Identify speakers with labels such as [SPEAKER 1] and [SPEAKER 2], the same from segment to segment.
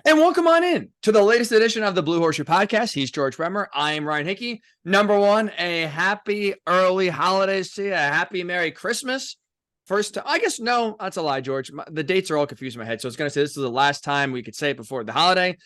[SPEAKER 1] And welcome on in to the latest edition of the Blue Horseshoe Podcast. He's George Bremer. I am Ryan Hickey. Number one, a happy early holidays to you. A happy Merry Christmas. First, I guess, no, that's a lie, George. The dates are all confused in my head. So I was going to say this is the last time we could say it before the holiday.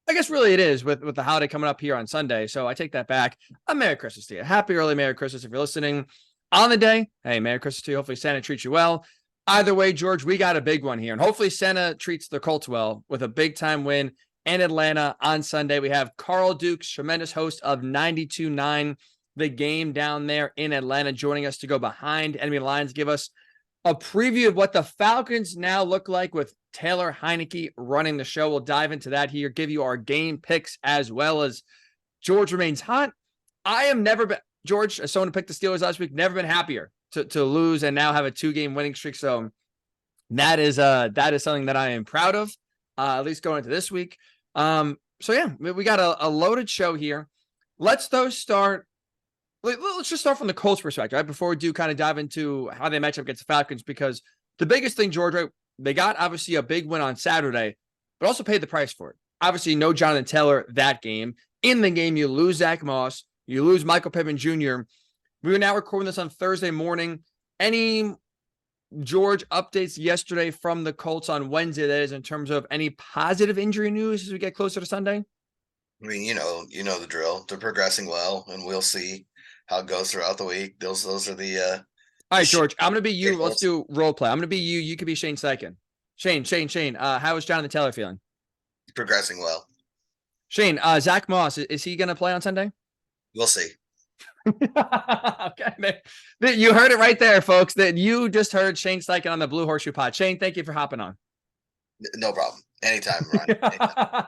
[SPEAKER 1] I guess really it is with the holiday coming up here on Sunday. So I take that back. A Merry Christmas to you. Happy early Merry Christmas if you're listening on the day. Hey, Merry Christmas to you. Hopefully Santa treats you well. Either way, George, we got a big one here. And hopefully Santa treats the Colts well with a big-time win in Atlanta on Sunday. We have Carl Dukes, tremendous host of 92.9, The Game down there in Atlanta, joining us to go behind enemy lines, give us a preview of what the Falcons now look like with Taylor Heinicke running the show. We'll dive into that here, give you our game picks as well as George remains hot. I am never been, George, as someone who picked the Steelers last week, never been happier to lose and now have a 2-game winning streak. So that is something that I am proud of, at least going into this week. So yeah, we got a loaded show here. Let's just start from the Colts perspective, right? Before we do kind of dive into how they match up against the Falcons, because the biggest thing, George, right, they got obviously a big win on Saturday, but also paid the price for it. Obviously, no Jonathan Taylor that game. In the game, you lose Zach Moss, you lose Michael Pittman Jr. We are now recording this on Thursday morning. Any, George, updates yesterday from the Colts on Wednesday, that is, in terms of any positive injury news as we get closer to Sunday?
[SPEAKER 2] I mean, you know the drill. They're progressing well, and we'll see how it goes throughout the week. Those are the
[SPEAKER 1] all right, George, I'm gonna be you. Let's do role play. I'm gonna be you. You could be Shane Steichen. Shane. How is Jonathan Taylor feeling?
[SPEAKER 2] Progressing well.
[SPEAKER 1] Shane, Zach Moss, is he gonna play on Sunday?
[SPEAKER 2] We'll see.
[SPEAKER 1] Okay, you heard it right there, folks. That you just heard Shane Steichen on the Blue Horseshoe Pod. Shane, thank you for hopping on.
[SPEAKER 2] No problem. Anytime, Ryan. Anytime.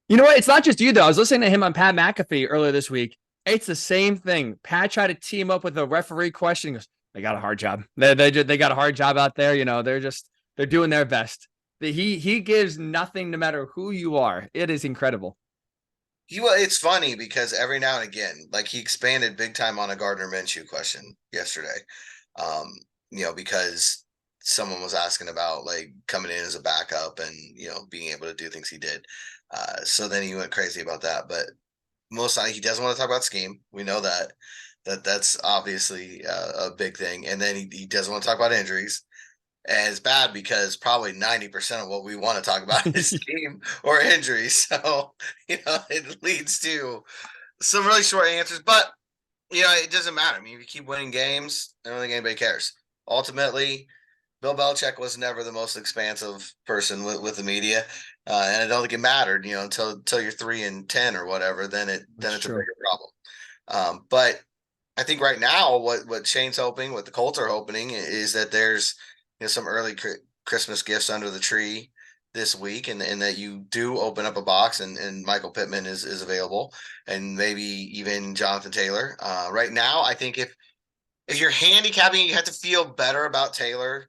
[SPEAKER 1] You know what? It's not just you, though. I was listening to him on Pat McAfee earlier this week. It's the same thing. Pat tried to team up with a referee question. He goes, they got a hard job. They got a hard job out there. You know, they're doing their best. He gives nothing no matter who you are. It is incredible.
[SPEAKER 2] It's funny because every now and again, like he expanded big time on a Gardner Minshew question yesterday. Because someone was asking about like coming in as a backup and, being able to do things he did. So then he went crazy about that. But most of the time, he doesn't want to talk about scheme. We know that's obviously a big thing. And then he doesn't want to talk about injuries. And it's bad because probably 90% of what we want to talk about is scheme or injuries. So, it leads to some really short answers. But, it doesn't matter. I mean, if you keep winning games, I don't think anybody cares. Ultimately, Bill Belichick was never the most expansive person with the media. And I don't think it mattered, until you're 3-10 or whatever, then it's a bigger problem. But I think right now what Shane's hoping, what the Colts are hoping is that there's some early Christmas gifts under the tree this week, and that you do open up a box and Michael Pittman is available, and maybe even Jonathan Taylor. Right now, I think if you're handicapping, you have to feel better about Taylor.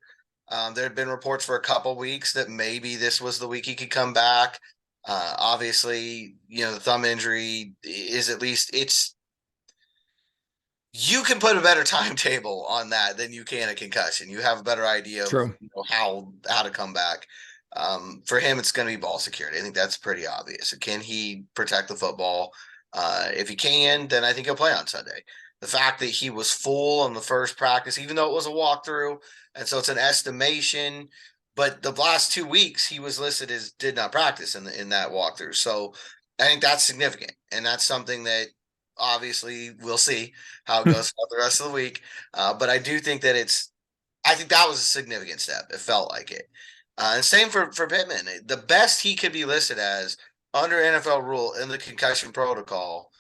[SPEAKER 2] There have been reports for a couple weeks that maybe this was the week he could come back. Obviously, the thumb injury is you can put a better timetable on that than you can a concussion. You have a better idea of how to come back. For him, it's going to be ball security. I think that's pretty obvious. Can he protect the football? If he can, then I think he'll play on Sunday. The fact that he was full on the first practice, even though it was a walkthrough, and so it's an estimation, but the last 2 weeks he was listed as did not practice in that walkthrough. So I think that's significant, and that's something that obviously we'll see how it goes for the rest of the week. But I do think that I think that was a significant step. It felt like it. And same for Pittman. The best he could be listed as under NFL rule in the concussion protocol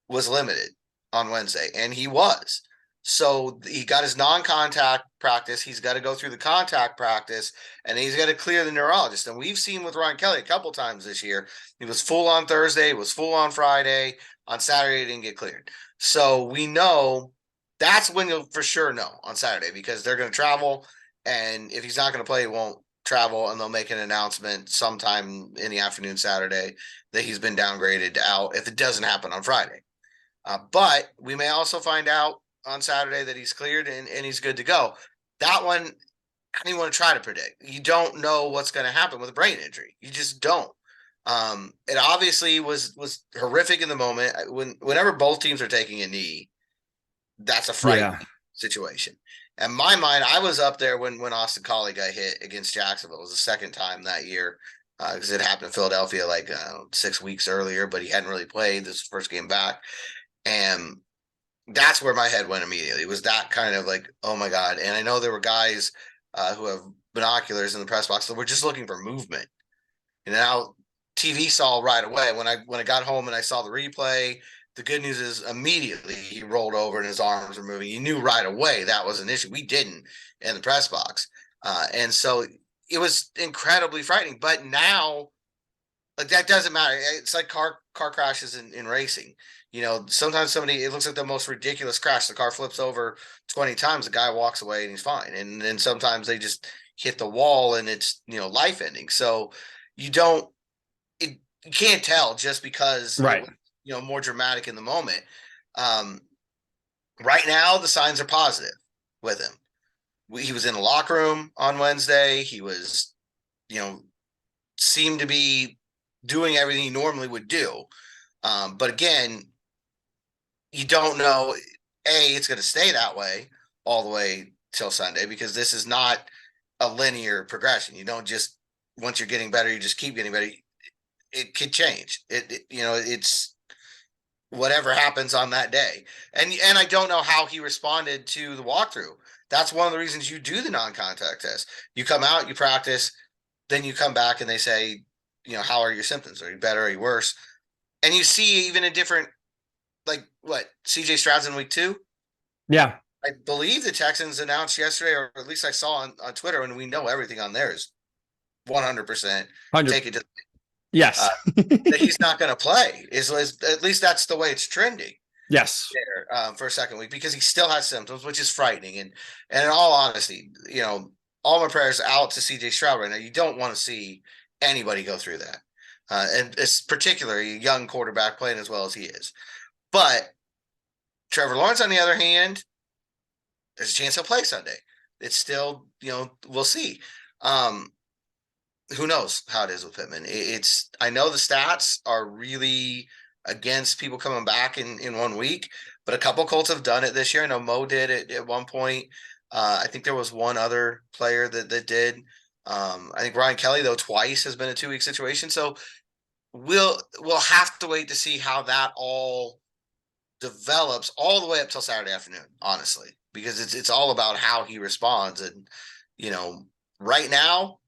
[SPEAKER 2] was limited on Wednesday, and he was. So he got his non-contact practice. He's got to go through the contact practice, and he's got to clear the neurologist. And we've seen with Ryan Kelly a couple times this year. He was full on Thursday, he was full on Friday. On Saturday, he didn't get cleared. So we know that's when you'll for sure know on Saturday, because they're going to travel, and if he's not going to play, he won't travel, and they'll make an announcement sometime in the afternoon Saturday that he's been downgraded out if it doesn't happen on Friday. But we may also find out on Saturday that he's cleared and he's good to go. That one, I don't even want to try to predict. You don't know what's going to happen with a brain injury. You just don't. It obviously was horrific in the moment. Whenever both teams are taking a knee, that's a frightening situation. In my mind, I was up there when Austin Collie got hit against Jacksonville. It was the second time that year because it happened in Philadelphia like 6 weeks earlier, but he hadn't really played this first game back. And that's where my head went immediately. It was that kind of like, oh my God. And I know there were guys who have binoculars in the press box that were just looking for movement. And now TV saw right away when I got home and I saw the replay. The good news is immediately he rolled over and his arms were moving. You knew right away that was an issue. We didn't in the press box. And so it was incredibly frightening. But now, like, that doesn't matter. It's like car crashes in racing. You know, sometimes it looks like the most ridiculous crash. The car flips over 20 times. The guy walks away and he's fine. And then sometimes they just hit the wall and it's, life ending. So you can't tell just because
[SPEAKER 1] right.
[SPEAKER 2] More dramatic in the moment. Right now, the signs are positive with him. He was in the locker room on Wednesday. He was, seemed to be doing everything he normally would do. But again, you don't know, it's going to stay that way all the way till Sunday, because this is not a linear progression. You don't just, once you're getting better, you just keep getting better. It could change. It's whatever happens on that day. And I don't know how he responded to the walkthrough. That's one of the reasons you do the non-contact test. You come out, you practice, then you come back and they say, how are your symptoms? Are you better? Are you worse? And you see even a different, like what, CJ Stroud's in week 2?
[SPEAKER 1] Yeah.
[SPEAKER 2] I believe the Texans announced yesterday, or at least I saw on Twitter, and we know everything on there is 100% take it to
[SPEAKER 1] yes.
[SPEAKER 2] that he's not going to play. Is at least that's the way it's trending.
[SPEAKER 1] Yes.
[SPEAKER 2] There, for a second week, because he still has symptoms, which is frightening. And in all honesty, all my prayers out to CJ Stroud right now. You don't want to see anybody go through that. And it's particularly a young quarterback playing as well as he is. But Trevor Lawrence, on the other hand, there's a chance he'll play Sunday. It's still, we'll see. Who knows how it is with Pittman? I know the stats are really against people coming back in 1 week, but a couple Colts have done it this year. I know Mo did it at one point. I think there was one other player that did. I think Ryan Kelly, though, twice has been a 2-week situation. So we'll have to wait to see how that all develops all the way up till Saturday afternoon, honestly, because it's all about how he responds. And, right now,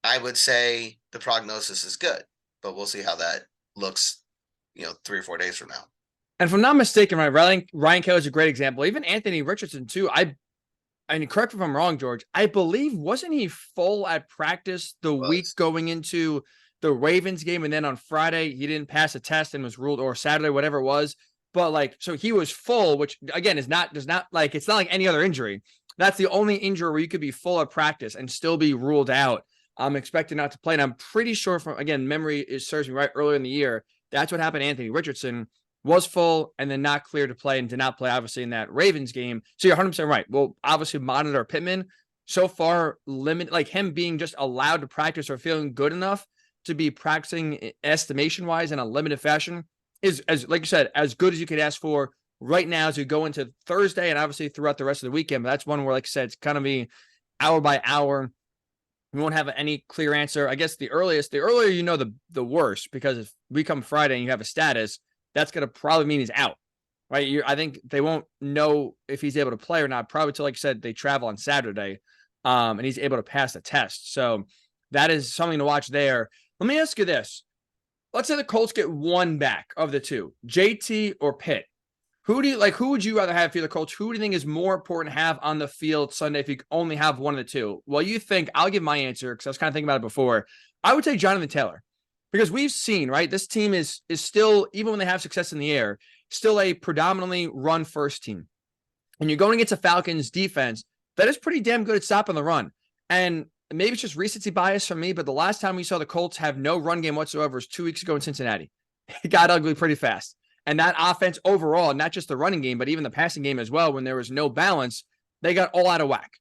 [SPEAKER 2] I would say the prognosis is good, but we'll see how that looks, 3 or 4 days from now.
[SPEAKER 1] And if I'm not mistaken, right, Ryan Kelly is a great example. Even Anthony Richardson too. I mean, correct me if I'm wrong, George. I believe, wasn't he full at practice the week going into the Ravens game, and then on Friday he didn't pass a test and was ruled, or Saturday, whatever it was. But so he was full, which again does not it's not like any other injury. That's the only injury where you could be full at practice and still be ruled out. I'm expecting not to play. And I'm pretty sure memory serves me right, earlier in the year, that's what happened to Anthony Richardson. Was full and then not cleared to play, and did not play, obviously, in that Ravens game. So you're 100% right. We'll obviously monitor Pittman. So far, like him being just allowed to practice or feeling good enough to be practicing estimation-wise in a limited fashion is, as like you said, as good as you could ask for right now as we go into Thursday and obviously throughout the rest of the weekend. But that's one where, like I said, it's kind of be hour by hour. We won't have any clear answer. I guess the earlier the worse, because if we come Friday and you have a status, that's going to probably mean he's out, right? I think they won't know if he's able to play or not, probably till, like I said, they travel on Saturday, and he's able to pass the test. So that is something to watch there. Let me ask you this. Let's say the Colts get one back of the two, JT or Pitt. Who would you rather have for the Colts? Who do you think is more important to have on the field Sunday if you only have one of the two? Well, you think, I'll give my answer because I was kind of thinking about it before. I would take Jonathan Taylor. Because we've seen, right, this team is still, even when they have success in the air, still a predominantly run-first team. And you're going against a Falcons defense that is pretty damn good at stopping the run. And maybe it's just recency bias for me, but the last time we saw the Colts have no run game whatsoever was 2 weeks ago in Cincinnati. It got ugly pretty fast. And that offense overall, not just the running game, but even the passing game as well, when there was no balance, they got all out of whack.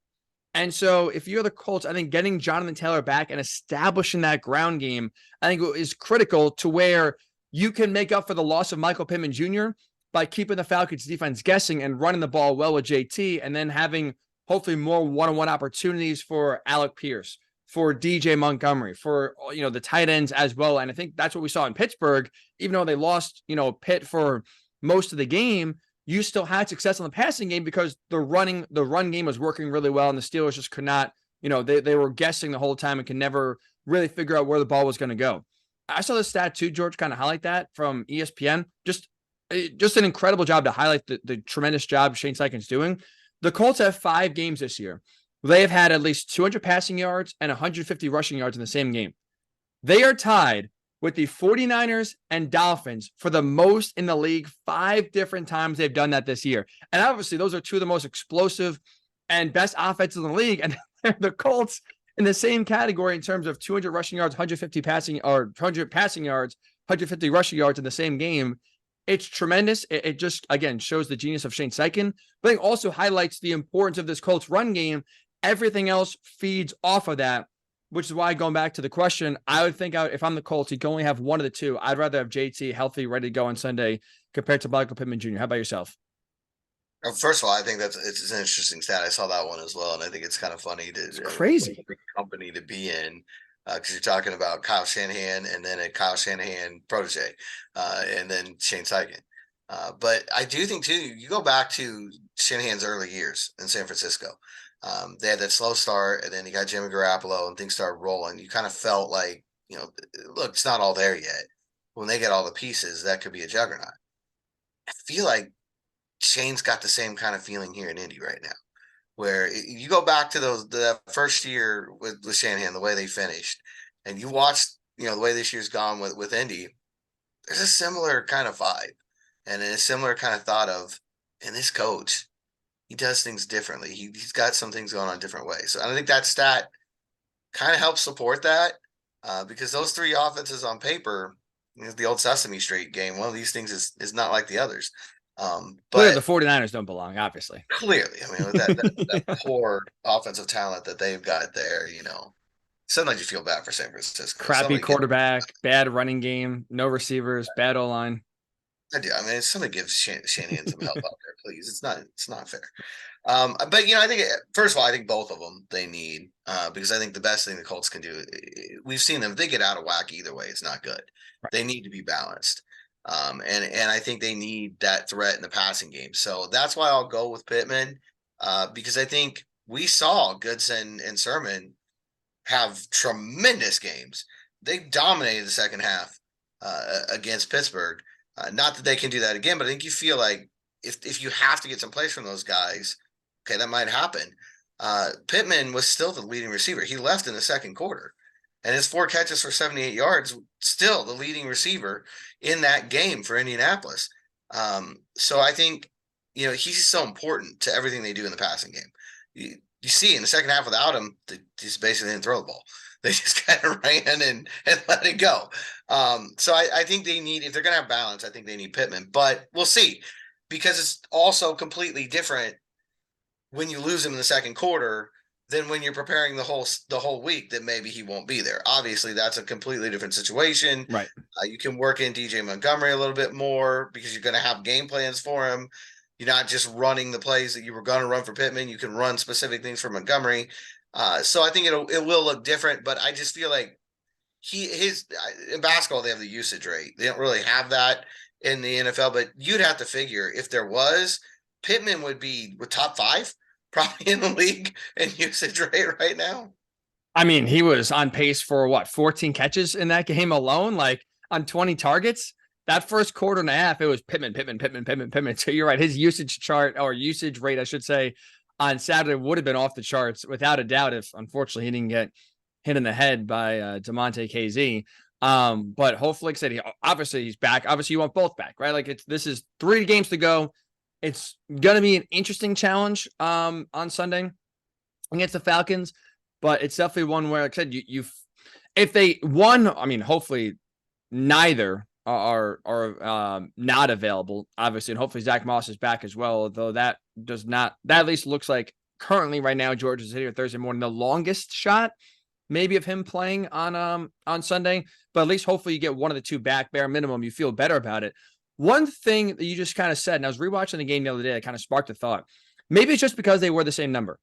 [SPEAKER 1] And so if you're the Colts, I think getting Jonathan Taylor back and establishing that ground game, I think is critical to where you can make up for the loss of Michael Pittman Jr. by keeping the Falcons defense guessing and running the ball well with JT, and then having hopefully more one-on-one opportunities for Alec Pierce, for DJ Montgomery, for, the tight ends as well. And I think that's what we saw in Pittsburgh. Even though they lost, Pitt for most of the game, you still had success on the passing game because the run game was working really well, and the Steelers just could not, they were guessing the whole time and could never really figure out where the ball was going to go. I saw the stat too, George, kind of highlight that from ESPN. Just an incredible job to highlight the tremendous job Shane Steichen's doing. The Colts have 5 games this year. They have had at least 200 passing yards and 150 rushing yards in the same game. They are tied with the 49ers and Dolphins for the most in the league. 5 different times they've done that this year. And obviously, those are 2 of the most explosive and best offenses in the league. And the Colts in the same category in terms of 200 rushing yards, 150 passing, or 100 passing yards, 150 rushing yards in the same game. It's tremendous. It just, again, shows the genius of Shane Steichen, but it also highlights the importance of this Colts run game. Everything else feeds off of that, which is why, going back to the question, I would think if I'm the Colts, you can only have one of the 2. I'd rather have JT healthy, ready to go on Sunday compared to Michael Pittman Jr. How about yourself?
[SPEAKER 2] First of all, I think it's an interesting stat. I saw that one as well, and I think it's kind of funny
[SPEAKER 1] It's crazy
[SPEAKER 2] company to be in, because you're talking about Kyle Shanahan and then a Kyle Shanahan protege, and then Shane Steichen. But I do think too, you go back to Shanahan's early years in San Francisco. They had that slow start, and then you got Jimmy Garoppolo, and things started rolling. You kind of felt like, look, it's not all there yet. When they get all the pieces, that could be a juggernaut. I feel like Shane's got the same kind of feeling here in Indy right now, where you go back to the first year with Shanahan, the way they finished, and you watch, the way this year's gone with Indy. There's a similar kind of vibe, and a similar kind of thought of, and this coach, he does things differently. He's got some things going on different ways. So I think that stat kind of helps support that, because those 3 offenses on paper, the old Sesame Street game, one of these things is not like the others.
[SPEAKER 1] But the 49ers don't belong, obviously.
[SPEAKER 2] Clearly, I mean, with that poor offensive talent that they've got there, sometimes you feel bad for San Francisco.
[SPEAKER 1] Crappy quarterback, bad running game, no receivers, bad O-line.
[SPEAKER 2] I do. I mean, somebody gives Shanahan some help out there, please. It's not fair. But I think first of all, I think both of them they need, because I think the best thing the Colts can do, we've seen them. If they get out of whack either way, it's not good. Right. They need to be balanced. And I think they need that threat in the passing game. So that's why I'll go with Pittman, because I think we saw Goodson and Sermon have tremendous games. They dominated the second half against Pittsburgh. Not that they can do that again, but I think you feel like if you have to get some plays from those guys, okay, that might happen. Pittman was still the leading receiver. He left in the second quarter, and his 4 catches for 78 yards, still the leading receiver in that game for Indianapolis. So I think, he's so important to everything they do in the passing game. You see in the second half without him, they just basically didn't throw the ball. They just kind of ran and let it go. So I think they need, if they're going to have balance, I think they need Pittman. But we'll see, because it's also completely different when you lose him in the second quarter than when you're preparing the whole week that maybe he won't be there. Obviously, that's a completely different situation.
[SPEAKER 1] Right.
[SPEAKER 2] You can work in DJ Montgomery a little bit more because you're going to have game plans for him. You're not just running the plays that you were going to run for Pittman. You can run specific things for Montgomery. So I think it will look different, but I just feel like in basketball, they have the usage rate. They don't really have that in the NFL, but you'd have to figure if there was, Pittman would be with top 5 probably in the league in usage rate right now.
[SPEAKER 1] I mean, he was on pace for 14 catches in that game alone, like on 20 targets. That first quarter and a half, it was Pittman. So you're right. His usage chart, or usage rate, I should say, on Saturday would have been off the charts without a doubt if, unfortunately, he didn't get hit in the head by DeMonte KZ. But hopefully, like I said, obviously he's back. Obviously, you want both back, right? Like this is 3 games to go. It's going to be an interesting challenge on Sunday against the Falcons, but it's definitely one where, like I said, if they won, I mean, hopefully neither are not available, obviously, and hopefully Zach Moss is back as well, although that at least looks like currently right now, George is here Thursday morning, the longest shot maybe of him playing on Sunday, but at least hopefully you get one of the two back, bare minimum. You feel better about it. One thing that you just kind of said, and I was rewatching the game the other day, that kind of sparked a thought. Maybe it's just because they were the same number.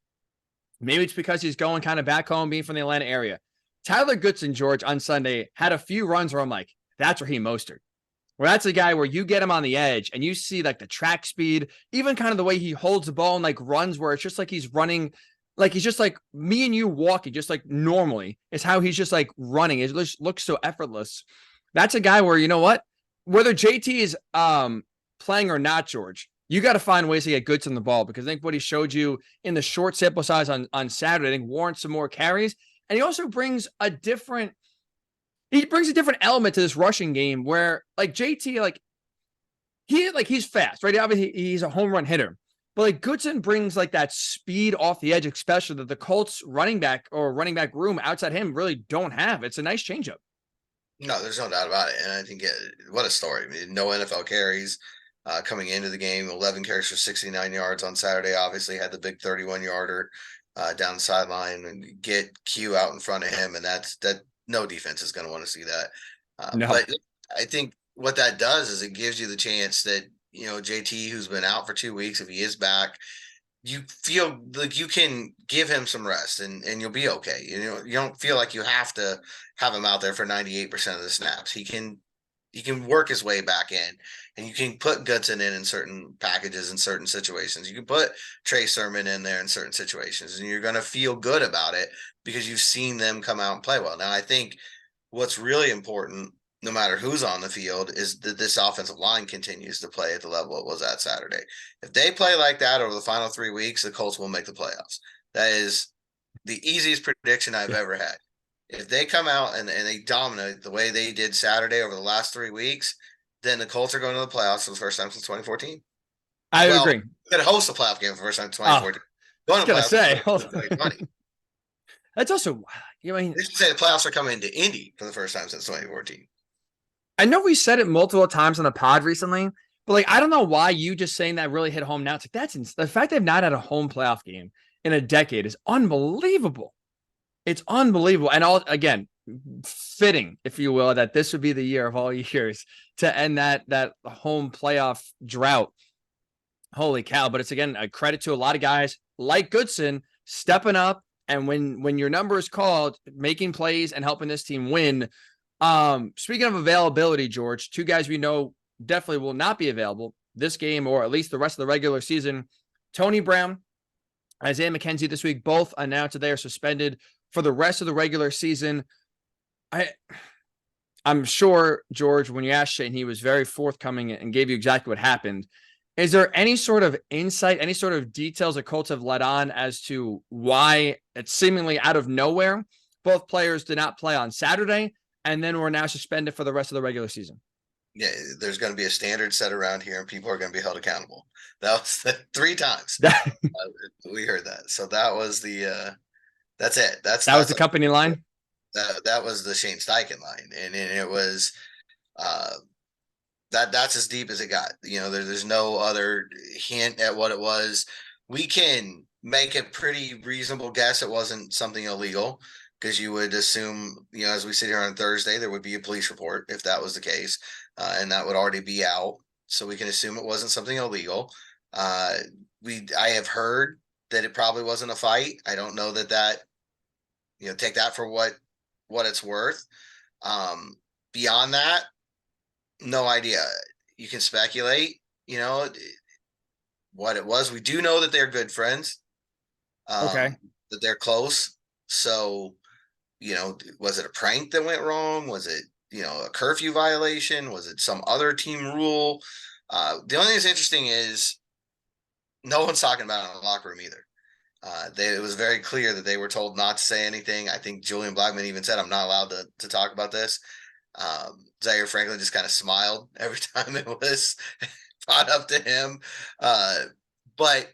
[SPEAKER 1] Maybe it's because he's going kind of back home, being from the Atlanta area. Tyler Goodson, George, on Sunday had a few runs where I'm like, that's Raheem Mostert. Where that's a guy where you get him on the edge and you see like the track speed, even kind of the way he holds the ball and like runs where it's just like he's running, like he's just like me and you walking, just like normally is how he's just like running. It just looks so effortless. That's a guy where, you know what, whether JT is playing or not, George, you got to find ways to get Goodson the ball, because I think what he showed you in the short sample size on Saturday, I think warrants some more carries. And he also brings a different element to this rushing game where like JT, he's fast, right? Obviously he's a home run hitter, but like Goodson brings like that speed off the edge, especially that the Colts running back room outside him really don't have. It's a nice changeup.
[SPEAKER 2] No, there's no doubt about it. And I think what a story. I mean, no NFL carries coming into the game, 11 carries for 69 yards on Saturday. Obviously had the big 31-yarder down the sideline and get Q out in front of him. And that no defense is going to want to see that.
[SPEAKER 1] No.
[SPEAKER 2] But I think what that does is it gives you the chance that, you know, JT, who's been out for 2 weeks, if he is back, you feel like you can give him some rest and you'll be okay. You know, you don't feel like you have to have him out there for 98% of the snaps. He can work his way back in, and you can put Goodson in certain packages in certain situations. You can put Trey Sermon in there in certain situations, and you're going to feel good about it because you've seen them come out and play well. Now, I think what's really important, no matter who's on the field, is that this offensive line continues to play at the level it was at Saturday. If they play like that over the final 3 weeks, the Colts will make the playoffs. That is the easiest prediction I've ever had. If they come out and they dominate the way they did Saturday over the last 3 weeks, then the Colts are going to the playoffs for the first time since 2014.
[SPEAKER 1] I agree.
[SPEAKER 2] Going to host a playoff game for the first time since 2014.
[SPEAKER 1] Going to say,
[SPEAKER 2] 2020.
[SPEAKER 1] That's also, you know,
[SPEAKER 2] they should say the playoffs are coming to Indy for the first time since 2014.
[SPEAKER 1] I know we said it multiple times on the pod recently, but like, I don't know why you just saying that really hit home now. It's like, the fact they've not had a home playoff game in a decade is unbelievable. It's unbelievable. And again, fitting, if you will, that this would be the year of all years to end that home playoff drought. Holy cow. But it's, again, a credit to a lot of guys like Goodson stepping up. And when your number is called, making plays and helping this team win. Speaking of availability, George, two guys we know definitely will not be available this game or at least the rest of the regular season. Tony Brown, Isaiah McKenzie this week, both announced that they are suspended for the rest of the regular season. I'm sure, George, when you asked Shane, he was very forthcoming and gave you exactly what happened. Is there any sort of insight, any sort of details that Colts have let on as to why it's seemingly out of nowhere both players did not play on Saturday and then were now suspended for the rest of the regular season?
[SPEAKER 2] Yeah, there's going to be a standard set around here and people are going to be held accountable. That was 3 times. We heard that. So that was that's it. That
[SPEAKER 1] was the company line.
[SPEAKER 2] That was the Shane Steichen line. And it was, that's as deep as it got. You know, there's no other hint at what it was. We can make a pretty reasonable guess it wasn't something illegal, because you would assume, you know, as we sit here on Thursday, there would be a police report if that was the case, and that would already be out. So we can assume it wasn't something illegal. I have heard that it probably wasn't a fight. I don't know that, you know, take that for what it's worth. Beyond that, no idea. You can speculate, you know, what it was. We do know that they're good friends.
[SPEAKER 1] Okay.
[SPEAKER 2] That they're close. So, you know, was it a prank that went wrong? Was it, you know, a curfew violation? Was it some other team rule? The only thing that's interesting is no one's talking about it in the locker room either. It was very clear that they were told not to say anything. I think Julian Blackmon even said, I'm not allowed to talk about this. Zaire Franklin just kind of smiled every time it was brought up to him. But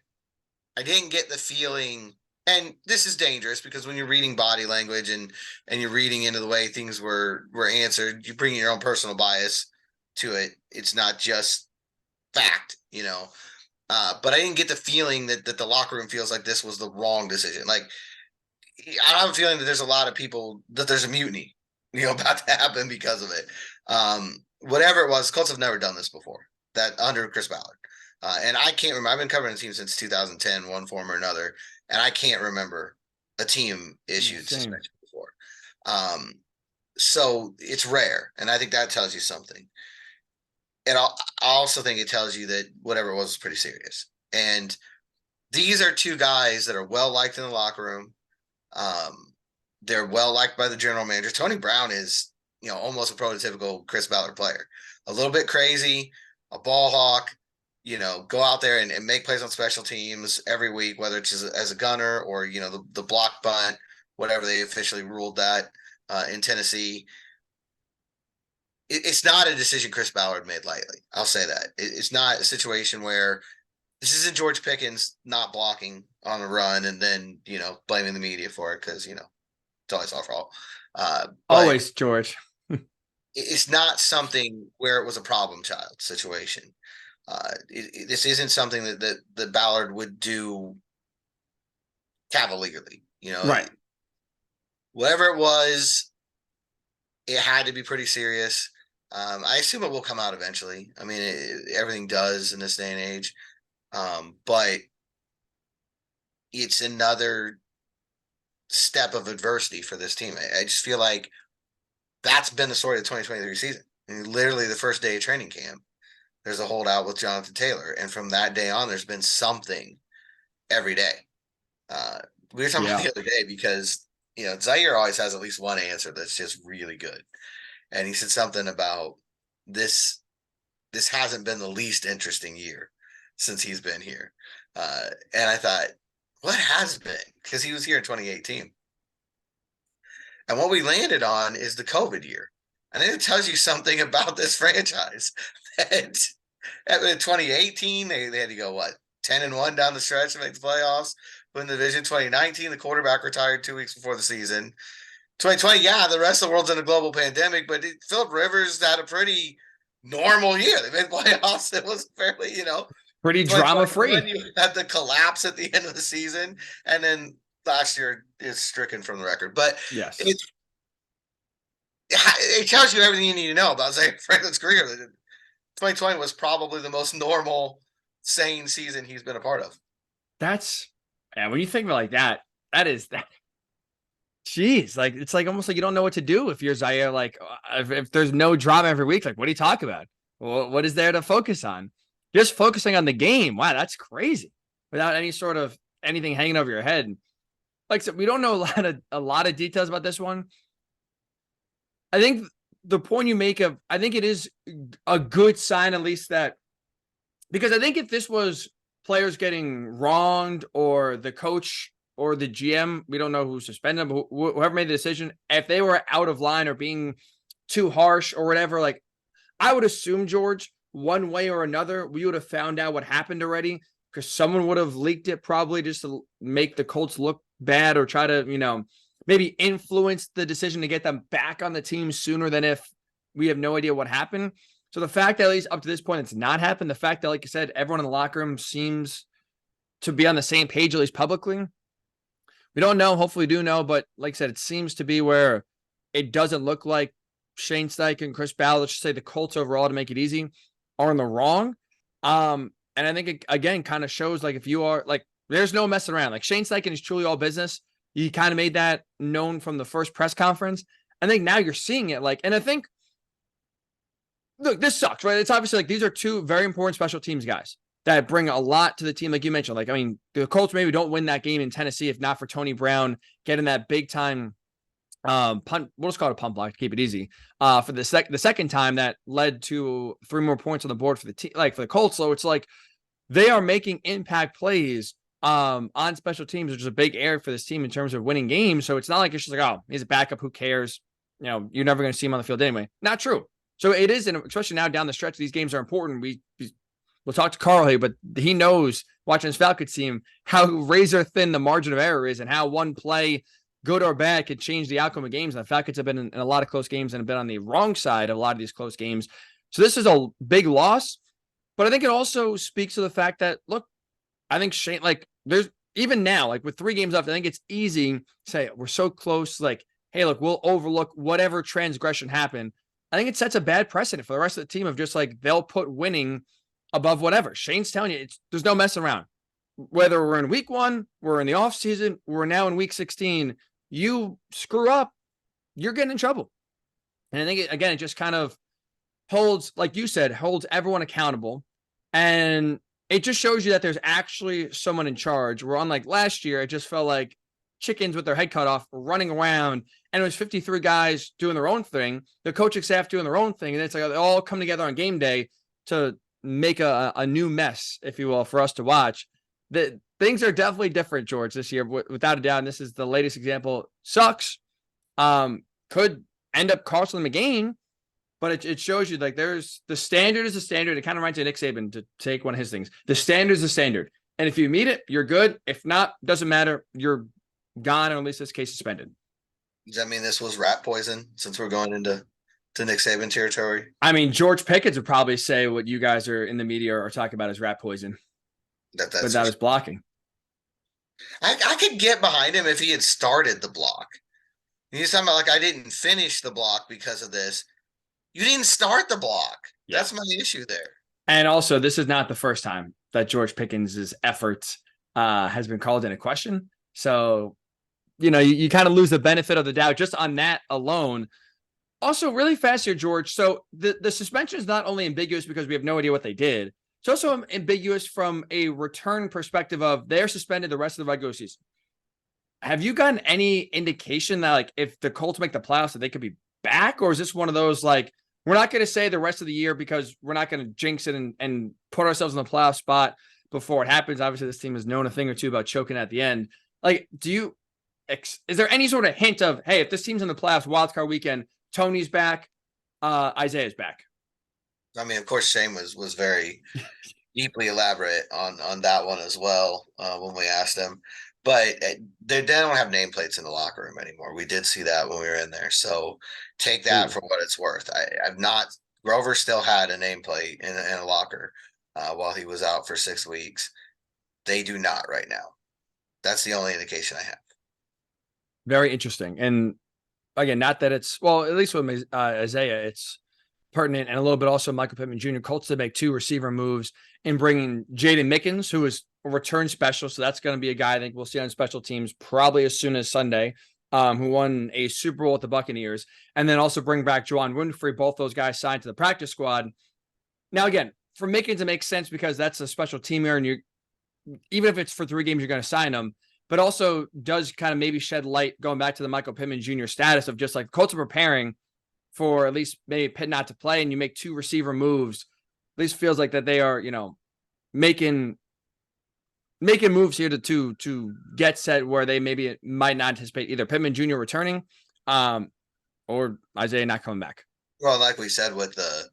[SPEAKER 2] I didn't get the feeling, and this is dangerous because when you're reading body language and you're reading into the way things were answered, you bring your own personal bias to it. It's not just fact, you know. But I didn't get the feeling that the locker room feels like this was the wrong decision. Like, I have a feeling that there's a lot of people that there's a mutiny, about to happen because of it. Whatever it was, Colts have never done this before. That under Chris Ballard, and I can't remember. I've been covering the team since 2010, one form or another, and I can't remember a team issued suspension before. So it's rare, and I think that tells you something. And I also think it tells you that whatever it was pretty serious. And these are two guys that are well liked in the locker room. They're well liked by the general manager. Tony Brown is, almost a prototypical Chris Ballard player. A little bit crazy, a ball hawk, go out there and make plays on special teams every week, whether it's as a gunner or, the block bunt, whatever they officially ruled that in Tennessee. It's not a decision Chris Ballard made lightly. I'll say that. It's not a situation where this isn't George Pickens not blocking on a run and then, blaming the media for it because, it's always our fault.
[SPEAKER 3] Always, George.
[SPEAKER 2] It's not something where it was a problem child situation. This isn't something that Ballard would do cavalierly,
[SPEAKER 3] Right.
[SPEAKER 2] Whatever it was, it had to be pretty serious. I assume it will come out eventually. I mean, everything does in this day and age. But it's another step of adversity for this team. I just feel like that's been the story of the 2023 season. I mean, literally the first day of training camp, there's a holdout with Jonathan Taylor. And from that day on, there's been something every day. We were talking about the other day because, Zaire always has at least one answer that's just really good. And he said something about this hasn't been the least interesting year since he's been here. And I thought, what has been? Because he was here in 2018. And what we landed on is the COVID year. And then it tells you something about this franchise. And in 2018, they had to go, 10-1 down the stretch to make the playoffs. Win the division. 2019, the quarterback retired 2 weeks before the season. 2020, the rest of the world's in a global pandemic, but Philip Rivers had a pretty normal year. They made playoffs. It was fairly,
[SPEAKER 3] pretty drama-free.
[SPEAKER 2] You had the collapse at the end of the season, and then last year is stricken from the record. But
[SPEAKER 3] yes,
[SPEAKER 2] it tells you everything you need to know about Zaire Franklin's career. 2020 was probably the most normal, sane season he's been a part of.
[SPEAKER 3] When you think about that is that. Jeez, it's almost like you don't know what to do if you're Zaire. If there's no drama every week, what do you talk about? Well, what is there to focus on? Just focusing on the game. Wow, that's crazy. Without any sort of anything hanging over your head. Like I said, we don't know a lot of details about this one. I think the point you make I think it is a good sign, at least that, because I think if this was players getting wronged or the coach or the GM, we don't know who suspended them, but whoever made the decision, if they were out of line or being too harsh or whatever, I would assume, George, one way or another, we would have found out what happened already because someone would have leaked it probably just to make the Colts look bad or try to, maybe influence the decision to get them back on the team sooner than if we have no idea what happened. So the fact that at least up to this point, it's not happened. The fact that, like you said, everyone in the locker room seems to be on the same page, at least publicly. We don't know. Hopefully we do know. But like I said, it seems to be where it doesn't look like Shane Steichen and Chris Ballard, let's just say the Colts overall, to make it easy, are in the wrong. And I think it, again, kind of shows if you are there's no messing around. Shane Steichen is truly all business. He kind of made that known from the first press conference. I think now you're seeing it and I think, look, this sucks, right? It's obviously these are two very important special teams guys that bring a lot to the team, like you mentioned. The Colts maybe don't win that game in Tennessee if not for Tony Brown getting that big time punt. We'll just call it a punt block to keep it easy. For the second time that led to 3 more points on the board for the team, for the Colts. So it's they are making impact plays on special teams, which is a big area for this team in terms of winning games. So it's not it's just oh, he's a backup, who cares? You're never going to see him on the field anyway. Not true. So it is, and especially now down the stretch, these games are important. We'll talk to Carl here, but he knows, watching his Falcons team, how razor thin the margin of error is and how one play, good or bad, could change the outcome of games. And the Falcons have been in a lot of close games and have been on the wrong side of a lot of these close games. So this is a big loss. But I think it also speaks to the fact that, look, I think Shane, like, there's even now, like with 3 games left, I think it's easy to say we're so close. Like, hey, look, we'll overlook whatever transgression happened. I think it sets a bad precedent for the rest of the team of just like they'll put winning above whatever. Shane's telling you there's no messing around. Whether we're in week 1, we're in the off season, we're now in week 16. You screw up, you're getting in trouble. And I think it just kind of holds, like you said, holds everyone accountable. And it just shows you that there's actually someone in charge. Where unlike last year, it just felt like chickens with their head cut off running around, and it was 53 guys doing their own thing, the coaching staff doing their own thing, and it's like they all come together on game day to make a new mess, if you will, for us to watch. The things are definitely different, George, this year, without a doubt. And this is the latest example. Sucks. Could end up costing them a game, but it shows you like there's the standard is a standard. It kind of reminds me of Nick Saban, to take one of his things. The standard is a standard. And if you meet it, you're good. If not, doesn't matter. You're gone, or at least this case suspended.
[SPEAKER 2] Does that mean this was rat poison since we're going into Nick Saban territory?
[SPEAKER 3] I mean, George Pickens would probably say what you guys are in the media are talking about as rat poison. But that is blocking.
[SPEAKER 2] I could get behind him if he had started the block. He's talking about like, I didn't finish the block because of this. You didn't start the block. Yeah. That's my issue there.
[SPEAKER 3] And also, this is not the first time that George Pickens' efforts has been called into question. So, you kind of lose the benefit of the doubt just on that alone. Also, really fast here, George. So the suspension is not only ambiguous because we have no idea what they did. It's also ambiguous from a return perspective of they're suspended the rest of the regular season. Have you gotten any indication that, like, if the Colts make the playoffs, that they could be back? Or is this one of those, like, we're not going to say the rest of the year because we're not going to jinx it and put ourselves in the playoff spot before it happens? Obviously, this team has known a thing or two about choking at the end. Like, is there any sort of hint of, hey, if this team's in the playoffs, wildcard weekend, Tony's back, Isaiah's back?
[SPEAKER 2] I mean, of course, Shane was very deeply elaborate on that one as well when we asked him. But they don't have nameplates in the locker room anymore. We did see that when we were in there. So take that for what it's worth. Grover still had a nameplate in a locker while he was out for 6 weeks. They do not right now. That's the only indication I have.
[SPEAKER 3] Very interesting. And again, not that it's, well, at least with Isaiah, it's pertinent, and a little bit also Michael Pittman Jr. Colts to make 2 receiver moves in bringing Jaden Mickens, who is a return specialist. So that's going to be a guy I think we'll see on special teams probably as soon as Sunday, who won a Super Bowl with the Buccaneers, and then also bring back Juwan Winfrey. Both those guys signed to the practice squad. Now, again, for Mickens, it makes sense because that's a special teamer, and even if it's for 3 games, you're going to sign them. But also does kind of maybe shed light going back to the Michael Pittman Jr. status of just like Colts are preparing for at least maybe Pitt not to play, and you make 2 receiver moves. At least feels like that they are, making moves here to get set where they maybe might not anticipate either Pittman Jr. returning or Isaiah not coming back.
[SPEAKER 2] Well, like we said with the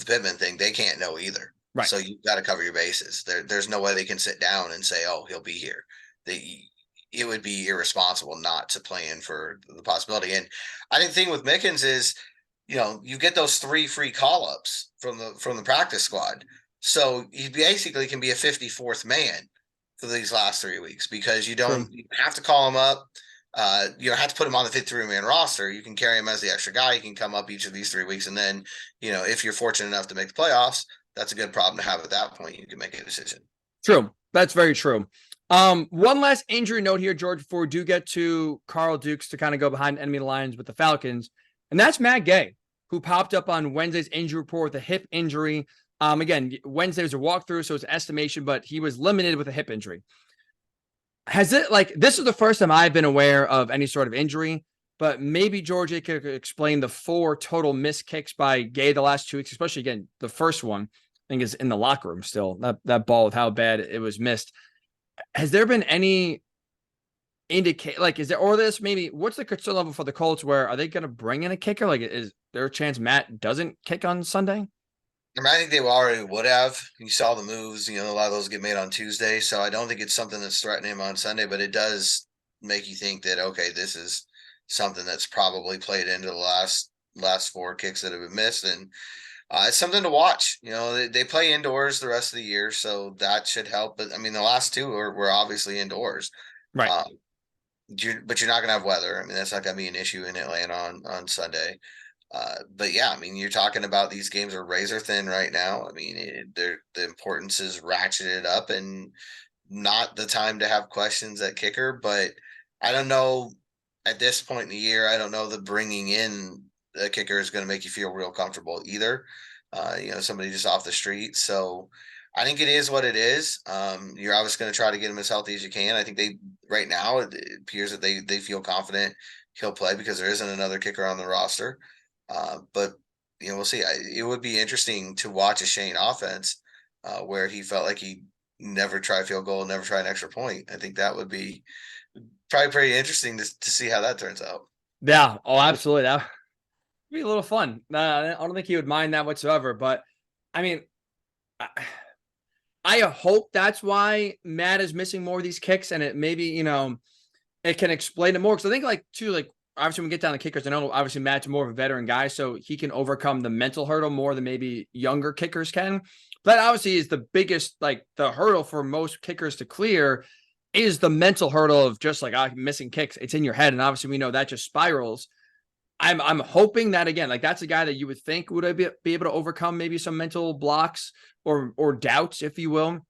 [SPEAKER 2] Pittman thing, they can't know either.
[SPEAKER 3] Right.
[SPEAKER 2] So you've got to cover your bases. There's no way they can sit down and say, oh, he'll be here. It would be irresponsible not to plan for the possibility. And I think the thing with Mickens is, you get those 3 free call-ups from the practice squad. So he basically can be a 54th man for these last 3 weeks because you have to call him up. You don't have to put him on the 53-man roster. You can carry him as the extra guy. He can come up each of these 3 weeks. And then, if you're fortunate enough to make the playoffs, that's a good problem to have at that point. You can make a decision.
[SPEAKER 3] True. That's very true. One last injury note here, George, before we do get to Carl Dukes to kind of go behind enemy lines with the Falcons. And that's Matt Gay, who popped up on Wednesday's injury report with a hip injury. Again, Wednesday was a walkthrough, so it's an estimation, but he was limited with a hip injury. This is the first time I've been aware of any sort of injury, but maybe George could explain the 4 total missed kicks by Gay the last 2 weeks, especially, again, the first one, I think, is in the locker room still, that ball with how bad it was missed. Has there been any is there, or this maybe, what's the concern level for the Colts? Where are they going to bring in a kicker? Like, is there a chance Matt doesn't kick on Sunday?
[SPEAKER 2] I think they already would have. You saw the moves, a lot of those get made on Tuesday. So I don't think it's something that's threatening him on Sunday, but it does make you think that, okay, this is something that's probably played into the last 4 kicks that have been missed. And It's something to watch. They play indoors the rest of the year, so that should help. But I mean, the last two were obviously indoors.
[SPEAKER 3] Right.
[SPEAKER 2] But you're not going to have weather. I mean, that's not going to be an issue in Atlanta on Sunday. But yeah, I mean, you're talking about these games are razor thin right now. I mean, the importance is ratcheted up, and not the time to have questions at kicker. But I don't know at this point in the year. I don't know that bringing in the kicker is going to make you feel real comfortable either. Somebody just off the street. So I think it is what it is. You're obviously going to try to get him as healthy as you can. I think right now it appears that they feel confident he'll play because there isn't another kicker on the roster. But we'll see. It would be interesting to watch a Shane offense where he felt like he never tried a field goal, never tried an extra point. I think that would be probably pretty interesting to see how that turns out.
[SPEAKER 3] Yeah. Oh, absolutely. That would be a little fun. I don't think he would mind that whatsoever. But I mean, I hope that's why Matt is missing more of these kicks, and it maybe, it can explain it more. Because I think obviously when we get down to kickers, I know obviously Matt's more of a veteran guy, so he can overcome the mental hurdle more than maybe younger kickers can. But obviously is the biggest, the hurdle for most kickers to clear is the mental hurdle of just missing kicks. It's in your head. And obviously we know that just spirals. I'm hoping that, again, that's a guy that you would think would be able to overcome maybe some mental blocks or doubts, if you will.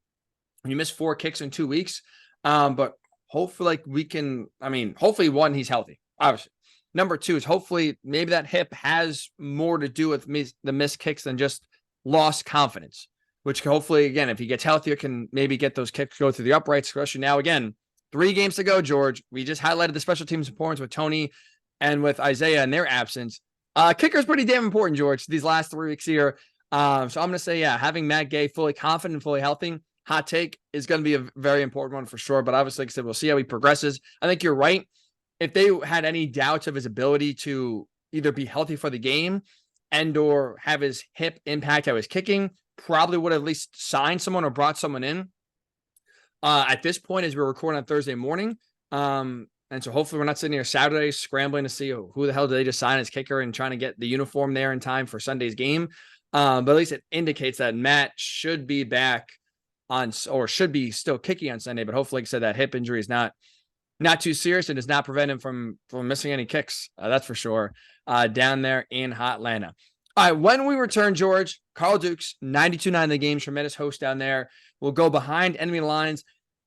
[SPEAKER 3] You missed 4 kicks in 2 weeks. But hopefully hopefully one, he's healthy, obviously. Number 2 is hopefully maybe that hip has more to do with the missed kicks than just lost confidence, which hopefully, again, if he gets healthier, can maybe get those kicks go through the uprights, especially now. Again, 3 games to go, George. We just highlighted the special teams importance with Tony and with Isaiah in their absence. Kicker is pretty damn important, George, these last 3 weeks here. So I'm going to say, having Matt Gay fully confident and fully healthy, hot take, is going to be a very important one for sure. But obviously, like I said, we'll see how he progresses. I think you're right. If they had any doubts of his ability to either be healthy for the game and or have his hip impact how he's kicking, probably would have at least signed someone or brought someone in. At this point, as we're recording on Thursday morning, and so hopefully we're not sitting here Saturday scrambling to see who the hell did they just sign as kicker and trying to get the uniform there in time for Sunday's game. But at least it indicates that Matt should be back or should be still kicking on Sunday. But hopefully, like I said, that hip injury is not too serious and does not prevent him from missing any kicks. That's for sure. Down there in Hotlanta. All right, when we return, George, Carl Dukes, 92.9 The Game, tremendous host down there. We'll go behind enemy lines.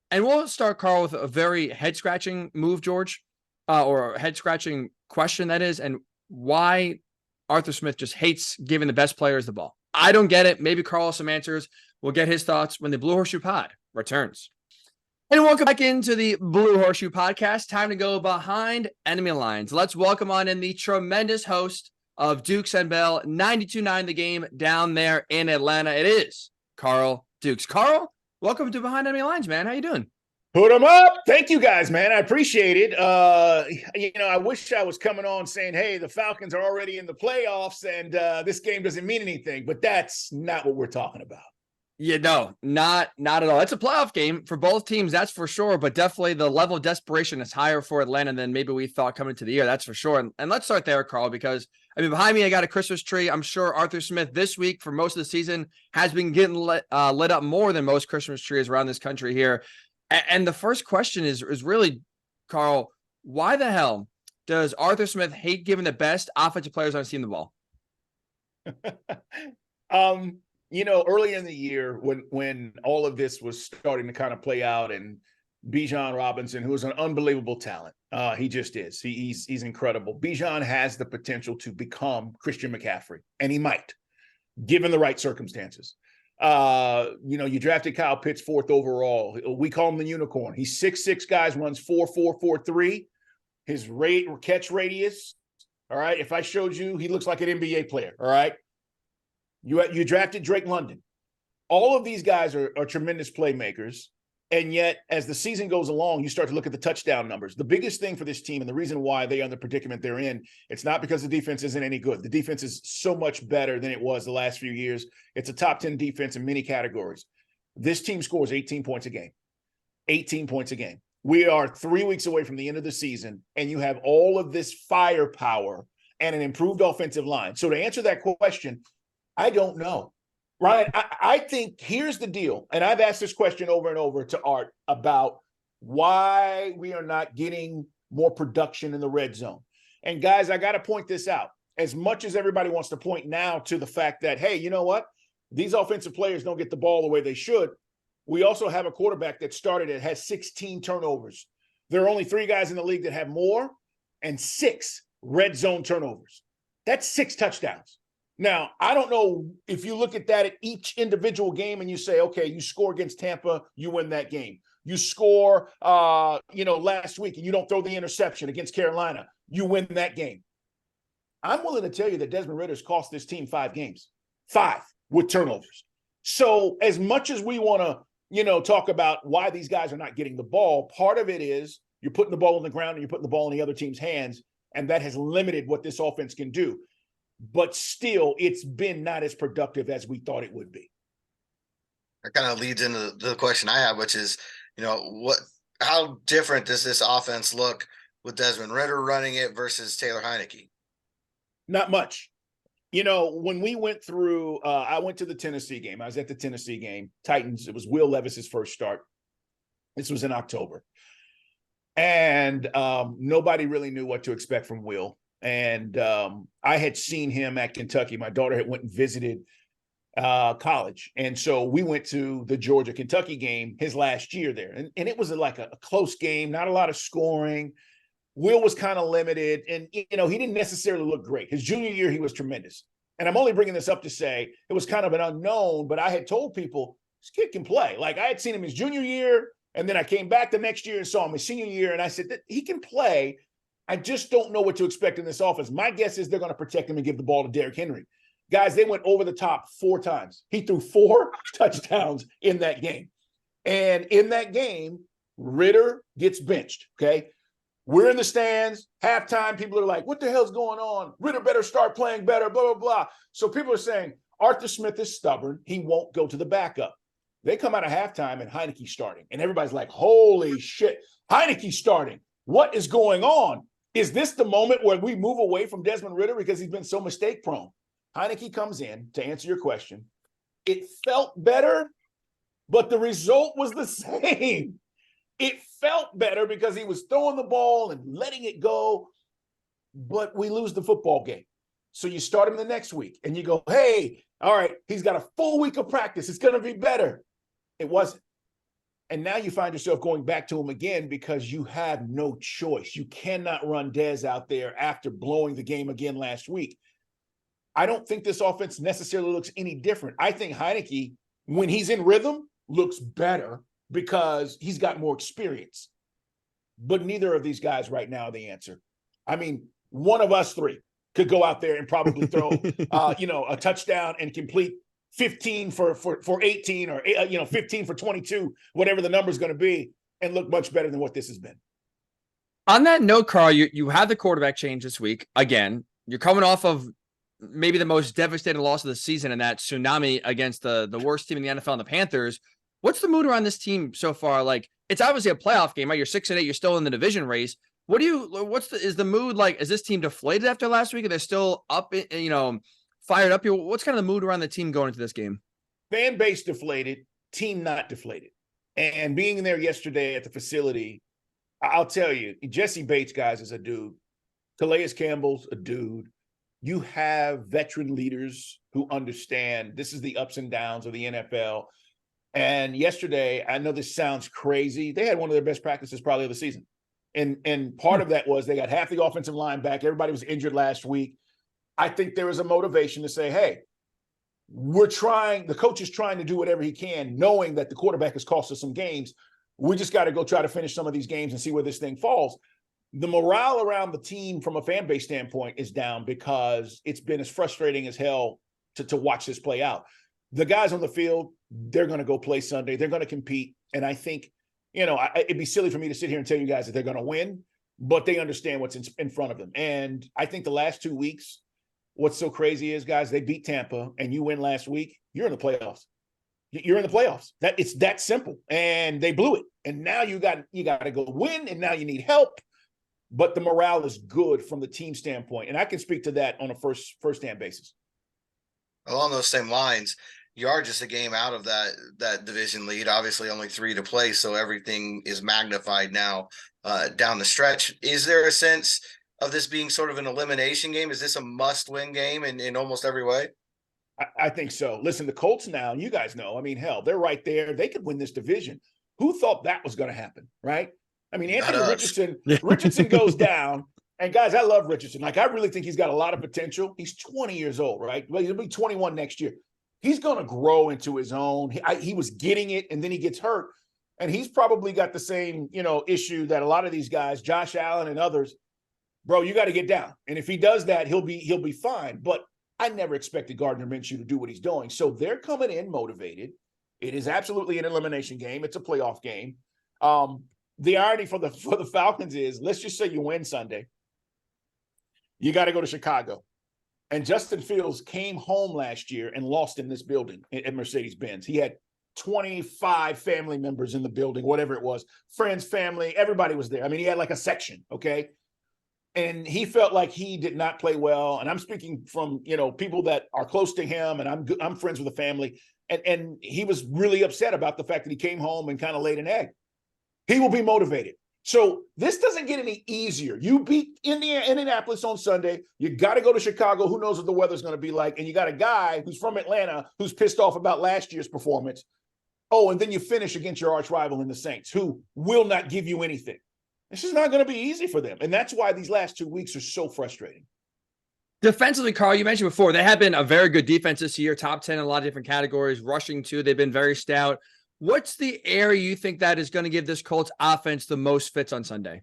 [SPEAKER 3] And we'll start, Carl, with a very head-scratching move, George, or a head-scratching question, that is, and why Arthur Smith just hates giving the best players the ball. I don't get it. Maybe Carl has some answers. We'll get his thoughts when the Blue Horseshoe Pod returns. And welcome back into the Blue Horseshoe Podcast. Time to go behind enemy lines. Let's welcome on in the tremendous host of Dukes and Bell, 92.9 The Game, down there in Atlanta. It is Carl Dukes. Carl, welcome to Behind Enemy Lines, man. How you doing?
[SPEAKER 4] Put them up. Thank you guys, man. I appreciate it. I wish I was coming on saying, hey, the Falcons are already in the playoffs and this game doesn't mean anything, but that's not what we're talking about.
[SPEAKER 3] Yeah, no, not at all. It's a playoff game for both teams, that's for sure. But definitely the level of desperation is higher for Atlanta than maybe we thought coming to the year. That's for sure. And let's start there, Carl, because behind me, I got a Christmas tree. I'm sure Arthur Smith this week for most of the season has been getting lit up more than most Christmas trees around this country here. And the first question is really, Carl, why the hell does Arthur Smith hate giving the best offensive players on his team the ball?
[SPEAKER 4] Early in the year when all of this was starting to kind of play out, and Bijan Robinson, who is an unbelievable talent, he just is. He's incredible. Bijan has the potential to become Christian McCaffrey, and he might, given the right circumstances. You drafted Kyle Pitts 4th overall. We call him the unicorn. He's 6'6", guys, runs 4.4, 4.3. His catch radius. All right. If I showed you, he looks like an NBA player. All right. You drafted Drake London. All of these guys are tremendous playmakers. And yet, as the season goes along, you start to look at the touchdown numbers. The biggest thing for this team, and the reason why they are in the predicament they're in, it's not because the defense isn't any good. The defense is so much better than it was the last few years. It's a top 10 defense in many categories. This team scores 18 points a game. 18 points a game. We are 3 weeks away from the end of the season, and you have all of this firepower and an improved offensive line. So to answer that question, I don't know. Ryan, I think here's the deal, and I've asked this question over and over to Art about why we are not getting more production in the red zone. And guys, I got to point this out. As much as everybody wants to point now to the fact that, hey, you know what? These offensive players don't get the ball the way they should. We also have a quarterback that has 16 turnovers. There are only 3 guys in the league that have more and 6 red zone turnovers. That's 6 touchdowns. Now, I don't know if you look at that at each individual game and you say, okay, you score against Tampa, you win that game. You score, last week and you don't throw the interception against Carolina, you win that game. I'm willing to tell you that Desmond Ritter's cost this team 5 games, 5 with turnovers. So as much as we want to, talk about why these guys are not getting the ball, part of it is you're putting the ball on the ground and you're putting the ball in the other team's hands, and that has limited what this offense can do. But still, it's been not as productive as we thought it would be.
[SPEAKER 2] That kind of leads into the question I have, which is, how different does this offense look with Desmond Ridder running it versus Taylor Heinicke?
[SPEAKER 4] Not much. When we went through, I went to the Tennessee game. I was at the Tennessee game. Titans, it was Will Levis's first start. This was in October. And nobody really knew what to expect from Will. And I had seen him at Kentucky. My daughter had went and visited college. And so we went to the Georgia-Kentucky game his last year there. And it was like a close game, not a lot of scoring. Will was kind of limited. And, he didn't necessarily look great. His junior year, he was tremendous. And I'm only bringing this up to say it was kind of an unknown, but I had told people this kid can play. Like I had seen him his junior year, and then I came back the next year and saw him his senior year. And I said that he can play. I just don't know what to expect in this offense. My guess is they're going to protect him and give the ball to Derrick Henry. Guys, they went over the top 4 times. He threw 4 touchdowns in that game. And in that game, Ridder gets benched, okay? We're in the stands, halftime, people are like, what the hell's going on? Ridder better start playing better, blah, blah, blah. So people are saying, Arthur Smith is stubborn. He won't go to the backup. They come out of halftime and Heinicke's starting. And everybody's like, holy shit, Heinicke's starting. What is going on? Is this the moment where we move away from Desmond Ridder because he's been so mistake prone? Heinicke comes in to answer your question. It felt better, but the result was the same. It felt better because he was throwing the ball and letting it go, but we lose the football game. So you start him the next week and you go, hey, all right, he's got a full week of practice. It's going to be better. It wasn't. And now you find yourself going back to him again because you have no choice. You cannot run Dez out there after blowing the game again last week. I don't think this offense necessarily looks any different. I think Heinicke, when he's in rhythm, looks better because he's got more experience. But neither of these guys right now are the answer. I mean, one of us 3 could go out there and probably throw, a touchdown and complete 15 for 18 or 15 for 22, whatever the number is going to be, and look much better than what this has been.
[SPEAKER 1] On that note, Carl, you had the quarterback change this week. Again, you're coming off of maybe the most devastating loss of the season in that tsunami against the worst team in the NFL and the Panthers. What's the mood around this team so far? Like, it's obviously a playoff game, right? You're 6-8, you're still in the division race. Is the mood like? Is this team deflated after last week? Are they still up, fired up here? What's kind of the mood around the team going into this game?
[SPEAKER 4] Fan base deflated, team not deflated. And being there yesterday at the facility, I'll tell you, Jesse Bates, guys, is a dude. Calais Campbell's a dude. You have veteran leaders who understand this is the ups and downs of the NFL. And yesterday, I know this sounds crazy, they had one of their best practices probably of the season. And part of that was they got half the offensive line back. Everybody was injured last week. I think there was a motivation to say, hey, the coach is trying to do whatever he can, knowing that the quarterback has cost us some games. We just got to go try to finish some of these games and see where this thing falls. The morale around the team from a fan base standpoint is down because it's been as frustrating as hell to watch this play out. The guys on the field, they're going to go play Sunday. They're going to compete. And I think, it'd be silly for me to sit here and tell you guys that they're going to win, but they understand what's in front of them. And I think the last 2 weeks, what's so crazy is, guys, they beat Tampa and you win last week, you're in the playoffs. You're in the playoffs. It's that simple. And they blew it. And now you got to go win, and now you need help. But the morale is good from the team standpoint. And I can speak to that on a first-hand basis.
[SPEAKER 2] Along those same lines, you are just a game out of that division lead. Obviously, only 3 to play, so everything is magnified now down the stretch. Is there a sense of this being sort of an elimination game? Is this a must-win game in almost every way?
[SPEAKER 4] I think so. Listen, the Colts now, you guys know, I mean, hell, they're right there. They could win this division. Who thought that was going to happen, right? I mean, Anthony Richardson goes down. And guys, I love Richardson. Like, I really think he's got a lot of potential. He's 20 years old, right? Well, he'll be 21 next year. He's going to grow into his own. He was getting it, and then he gets hurt. And he's probably got the same, issue that a lot of these guys, Josh Allen and others, bro, you got to get down. And if he does that, he'll be fine. But I never expected Gardner Minshew to do what he's doing. So they're coming in motivated. It is absolutely an elimination game. It's a playoff game. The irony for the Falcons is, let's just say you win Sunday. You got to go to Chicago. And Justin Fields came home last year and lost in this building at Mercedes-Benz. He had 25 family members in the building, whatever it was, friends, family, everybody was there. I mean, he had like a section, okay? And he felt like he did not play well. And I'm speaking from, people that are close to him, and I'm friends with the family. And he was really upset about the fact that he came home and kind of laid an egg. He will be motivated. So this doesn't get any easier. You beat Indianapolis on Sunday. You got to go to Chicago. Who knows what the weather's going to be like? And you got a guy who's from Atlanta who's pissed off about last year's performance. Oh, and then you finish against your arch rival in the Saints, who will not give you anything. This is not going to be easy for them. And that's why these last 2 weeks are so frustrating.
[SPEAKER 3] Defensively, Carl, you mentioned before, they have been a very good defense this year, top 10 in a lot of different categories, rushing too. They've been very stout. What's the area you think that is going to give this Colts offense the most fits on Sunday?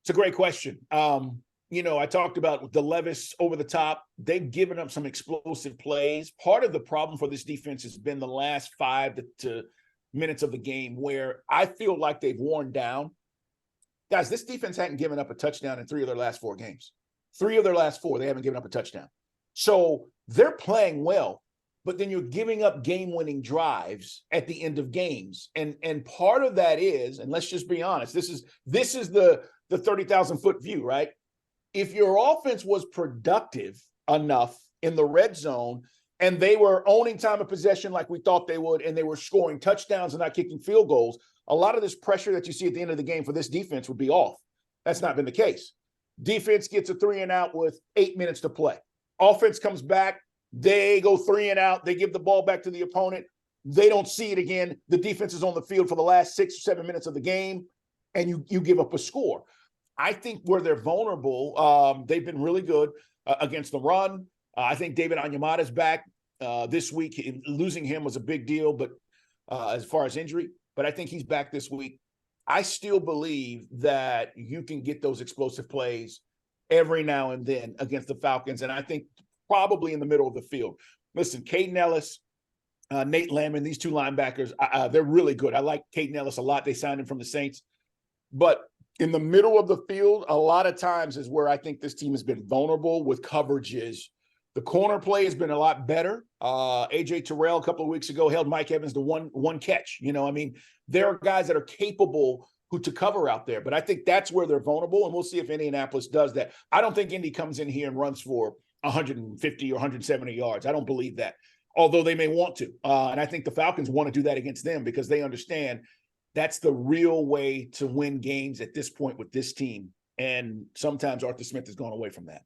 [SPEAKER 4] It's a great question. I talked about the Levis over the top. They've given up some explosive plays. Part of the problem for this defense has been the last 5 to minutes of the game, where I feel like they've worn down. Guys, this defense hadn't given up a touchdown in 3 of their last 4 games. 3 of their last 4, they haven't given up a touchdown. So they're playing well, but then you're giving up game-winning drives at the end of games. And part of that is, and let's just be honest, this is the 30,000-foot view, right? If your offense was productive enough in the red zone and they were owning time of possession like we thought they would, and they were scoring touchdowns and not kicking field goals, a lot of this pressure that you see at the end of the game for this defense would be off. That's not been the case. Defense gets a 3-and-out with 8 minutes to play. Offense comes back. They go 3-and-out. They give the ball back to the opponent. They don't see it again. The defense is on the field for the last 6 or 7 minutes of the game, and you give up a score. I think where they're vulnerable, they've been really good against the run. I think David Onyemata's back this week. Losing him was a big deal, but as far as injury, but I think he's back this week. I still believe that you can get those explosive plays every now and then against the Falcons, and I think probably in the middle of the field. Listen, Caden Ellis, Nate Landman, these 2 linebackers, they're really good. I like Caden Ellis a lot. They signed him from the Saints. But in the middle of the field, a lot of times is where I think this team has been vulnerable with coverages. The corner play has been a lot better. A.J. Terrell a couple of weeks ago held Mike Evans to one catch. There are guys that are capable to cover out there. But I think that's where they're vulnerable, and we'll see if Indianapolis does that. I don't think Indy comes in here and runs for 150 or 170 yards. I don't believe that, although they may want to. And I think the Falcons want to do that against them because they understand that's the real way to win games at this point with this team. And sometimes Arthur Smith has gone away from that.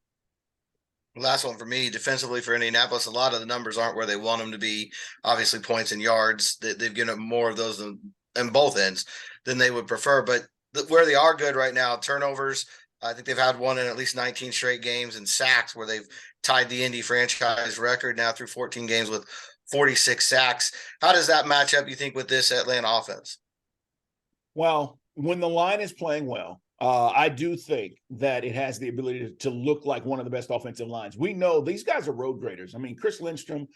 [SPEAKER 2] Last one for me, defensively for Indianapolis, a lot of the numbers aren't where they want them to be. Obviously, points and yards, they've given up more of those in both ends than they would prefer. But where they are good right now, turnovers, I think they've had one in at least 19 straight games, and sacks, where they've tied the Indy franchise record now through 14 games with 46 sacks. How does that match up, you think, with this Atlanta offense?
[SPEAKER 4] Well, when the line is playing well, I do think that it has the ability to look like one of the best offensive lines. We know these guys are road graders. I mean, Chris Lindstrom,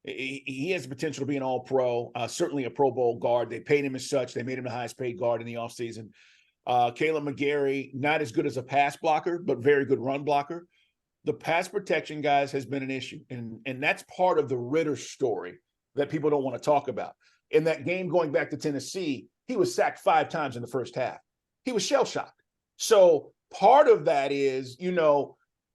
[SPEAKER 4] he has the potential to be an all-pro, certainly a Pro Bowl guard. They paid him as such. They made him the highest paid guard in the offseason. Caleb McGarry, not as good as a pass blocker, but very good run blocker. The pass protection, guys, has been an issue. And that's part of the Ritter story that people don't want to talk about. In that game going back to Tennessee, he was sacked 5 times in the first half. He was shell-shocked. So part of that is,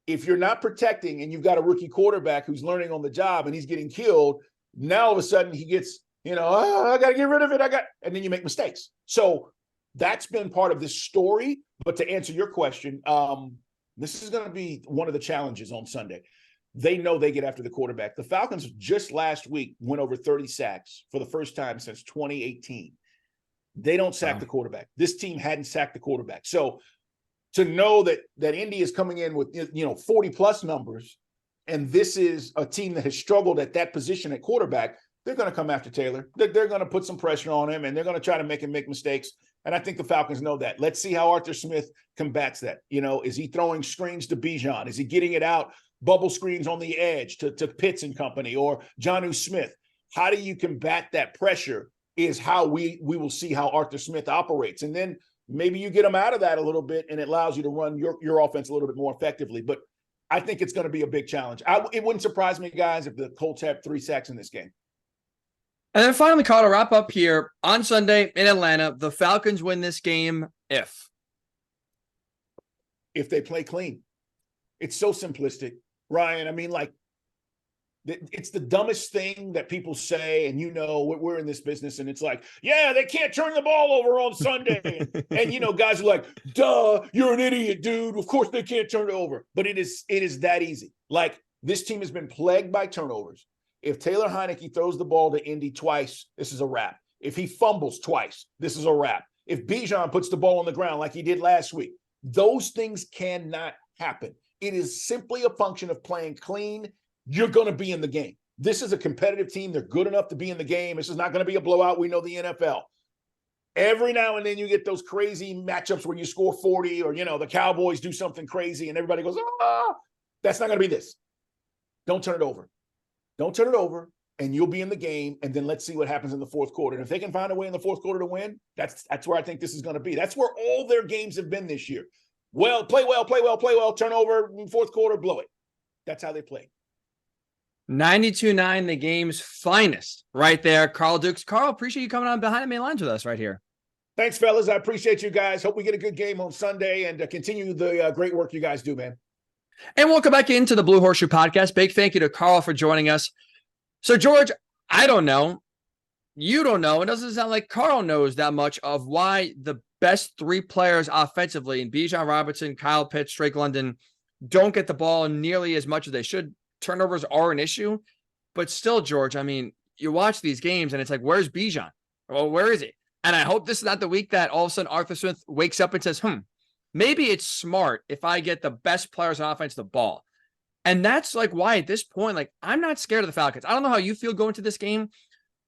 [SPEAKER 4] if you're not protecting and you've got a rookie quarterback who's learning on the job and he's getting killed, now all of a sudden he gets, I got to get rid of it. And then you make mistakes. So that's been part of this story. But to answer your question, this is going to be one of the challenges on Sunday. They know they get after the quarterback. The Falcons just last week went over 30 sacks for the first time since 2018. They don't sack the quarterback. This team hadn't sacked the quarterback. So to know that Indy is coming in with 40 plus numbers, and this is a team that has struggled at that position at quarterback, they're going to come after Taylor. They're going to put some pressure on him, and they're going to try to make him make mistakes. And I think the Falcons know that. Let's see how Arthur Smith combats that. Is he throwing screens to Bijan? Is he getting it out, bubble screens on the edge to Pitts and company or Jonnu Smith? How do you combat that pressure is how we will see how Arthur Smith operates. And then maybe you get him out of that a little bit, and it allows you to run your offense a little bit more effectively. But I think it's going to be a big challenge. It wouldn't surprise me, guys, if the Colts have 3 sacks in this game.
[SPEAKER 3] And then finally, Carl, to wrap up here on Sunday in Atlanta, the Falcons win this game if
[SPEAKER 4] they play clean. It's so simplistic, Ryan. I mean, it's the dumbest thing that people say, and we're in this business, and it's like, yeah, they can't turn the ball over on Sunday. and guys are like, duh, you're an idiot, dude. Of course they can't turn it over. But it is that easy. Like, this team has been plagued by turnovers. If Taylor Heinicke throws the ball to Indy twice, this is a wrap. If he fumbles twice, this is a wrap. If Bijan puts the ball on the ground like he did last week, those things cannot happen. It is simply a function of playing clean. You're going to be in the game. This is a competitive team. They're good enough to be in the game. This is not going to be a blowout. We know the NFL. Every now and then you get those crazy matchups where you score 40 or, the Cowboys do something crazy and everybody goes, that's not going to be this. Don't turn it over. Don't turn it over, and you'll be in the game, and then let's see what happens in the fourth quarter. And if they can find a way in the fourth quarter to win, that's where I think this is going to be. That's where all their games have been this year. Play well, turn over, fourth quarter, blow it. That's how they play.
[SPEAKER 3] 92-9, the game's finest right there. Carl Dukes. Carl, appreciate you coming on Behind the Main Lines with us right here.
[SPEAKER 4] Thanks, fellas. I appreciate you guys. Hope we get a good game on Sunday and continue the great work you guys do, man.
[SPEAKER 3] And we'll come back into the Blue Horseshoe Podcast. Big thank you to Carl for joining us. So, George, I don't know. You don't know. It doesn't sound like Carl knows that much of why the best 3 players offensively in Bijan Robinson, Kyle Pitts, Drake London don't get the ball nearly as much as they should. Turnovers are an issue. But still, George, I mean, you watch these games and it's like, where's Bijan? Well, where is he? And I hope this is not the week that all of a sudden Arthur Smith wakes up and says, maybe it's smart if I get the best players on offense the ball. And that's why at this point, I'm not scared of the Falcons. I don't know how you feel going to this game,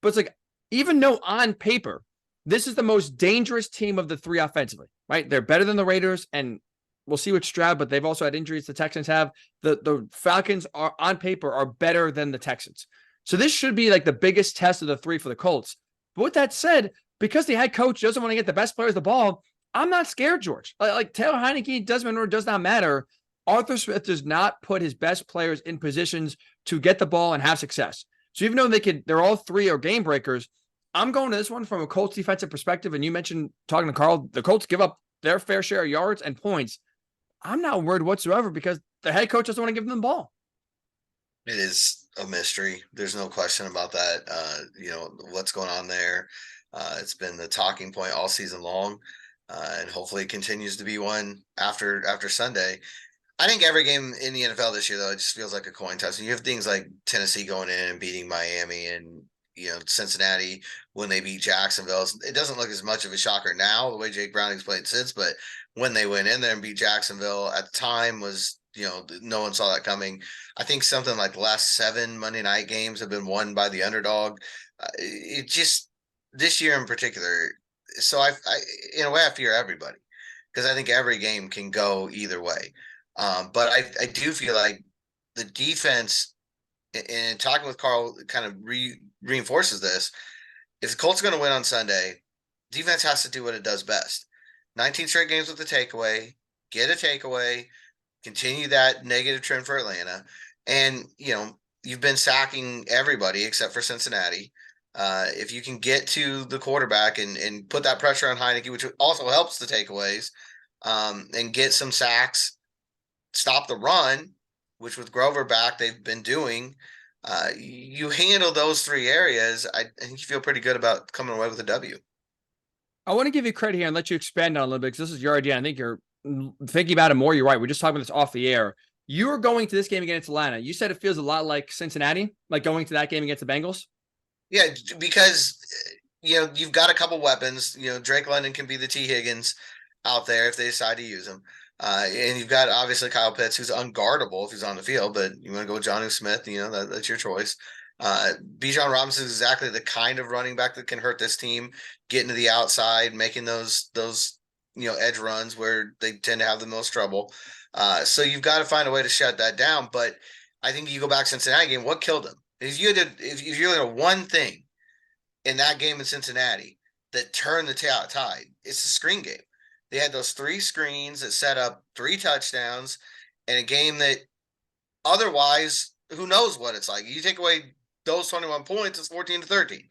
[SPEAKER 3] but it's even though on paper, this is the most dangerous team of the 3 offensively, right? They're better than the Raiders, and we'll see with Stroud, but they've also had injuries the Texans have. The Falcons are on paper are better than the Texans. So this should be the biggest test of the 3 for the Colts. But with that said, because the head coach doesn't want to get the best players the ball, I'm not scared, George. Taylor Heinicke does not matter. Arthur Smith does not put his best players in positions to get the ball and have success. So even though they're all 3 are game breakers, I'm going to this one from a Colts defensive perspective. And you mentioned talking to Carl, the Colts give up their fair share of yards and points. I'm not worried whatsoever because the head coach doesn't want to give them the ball.
[SPEAKER 2] It is a mystery. There's no question about that. What's going on there. It's been the talking point all season long. And hopefully it continues to be one after Sunday. I think every game in the NFL this year, though, it just feels like a coin toss. And you have things like Tennessee going in and beating Miami and, Cincinnati when they beat Jacksonville. It doesn't look as much of a shocker now, the way Jake Browning's played since, but when they went in there and beat Jacksonville at the time was, no one saw that coming. I think something like the last 7 Monday night games have been won by the underdog. It just, this year in particular, so I in a way, I fear everybody because I think every game can go either way. But I do feel like the defense, and talking with Carl kind of reinforces this. If the Colts are going to win on Sunday, defense has to do what it does best. 19 straight games with a takeaway, get a takeaway, continue that negative trend for Atlanta. And, you've been sacking everybody except for Cincinnati. If you can get to the quarterback and put that pressure on Heinicke, which also helps the takeaways, and get some sacks, stop the run, which with Grover back, they've been doing. You handle those three areas, I think you feel pretty good about coming away with a W.
[SPEAKER 3] I want to give you credit here and let you expand on it a little bit because this is your idea. I think you're thinking about it more. You're right. We're just talking about this off the air. You were going to this game against Atlanta. You said it feels a lot like Cincinnati, like going to that game against the Bengals.
[SPEAKER 2] Yeah, because you've got a couple weapons. Drake London can be the T. Higgins out there if they decide to use him. And you've got obviously Kyle Pitts, who's unguardable if he's on the field, but you want to go with Jonnu Smith, that's your choice. Bijan Robinson is exactly the kind of running back that can hurt this team, getting to the outside, making those edge runs where they tend to have the most trouble. So you've got to find a way to shut that down. But I think you go back to Cincinnati game, what killed them? If you're looking at one thing in that game in Cincinnati that turned the tide, it's the screen game. They had those 3 screens that set up 3 touchdowns in a game that otherwise, who knows what it's like. You take away those 21 points, it's 14-13.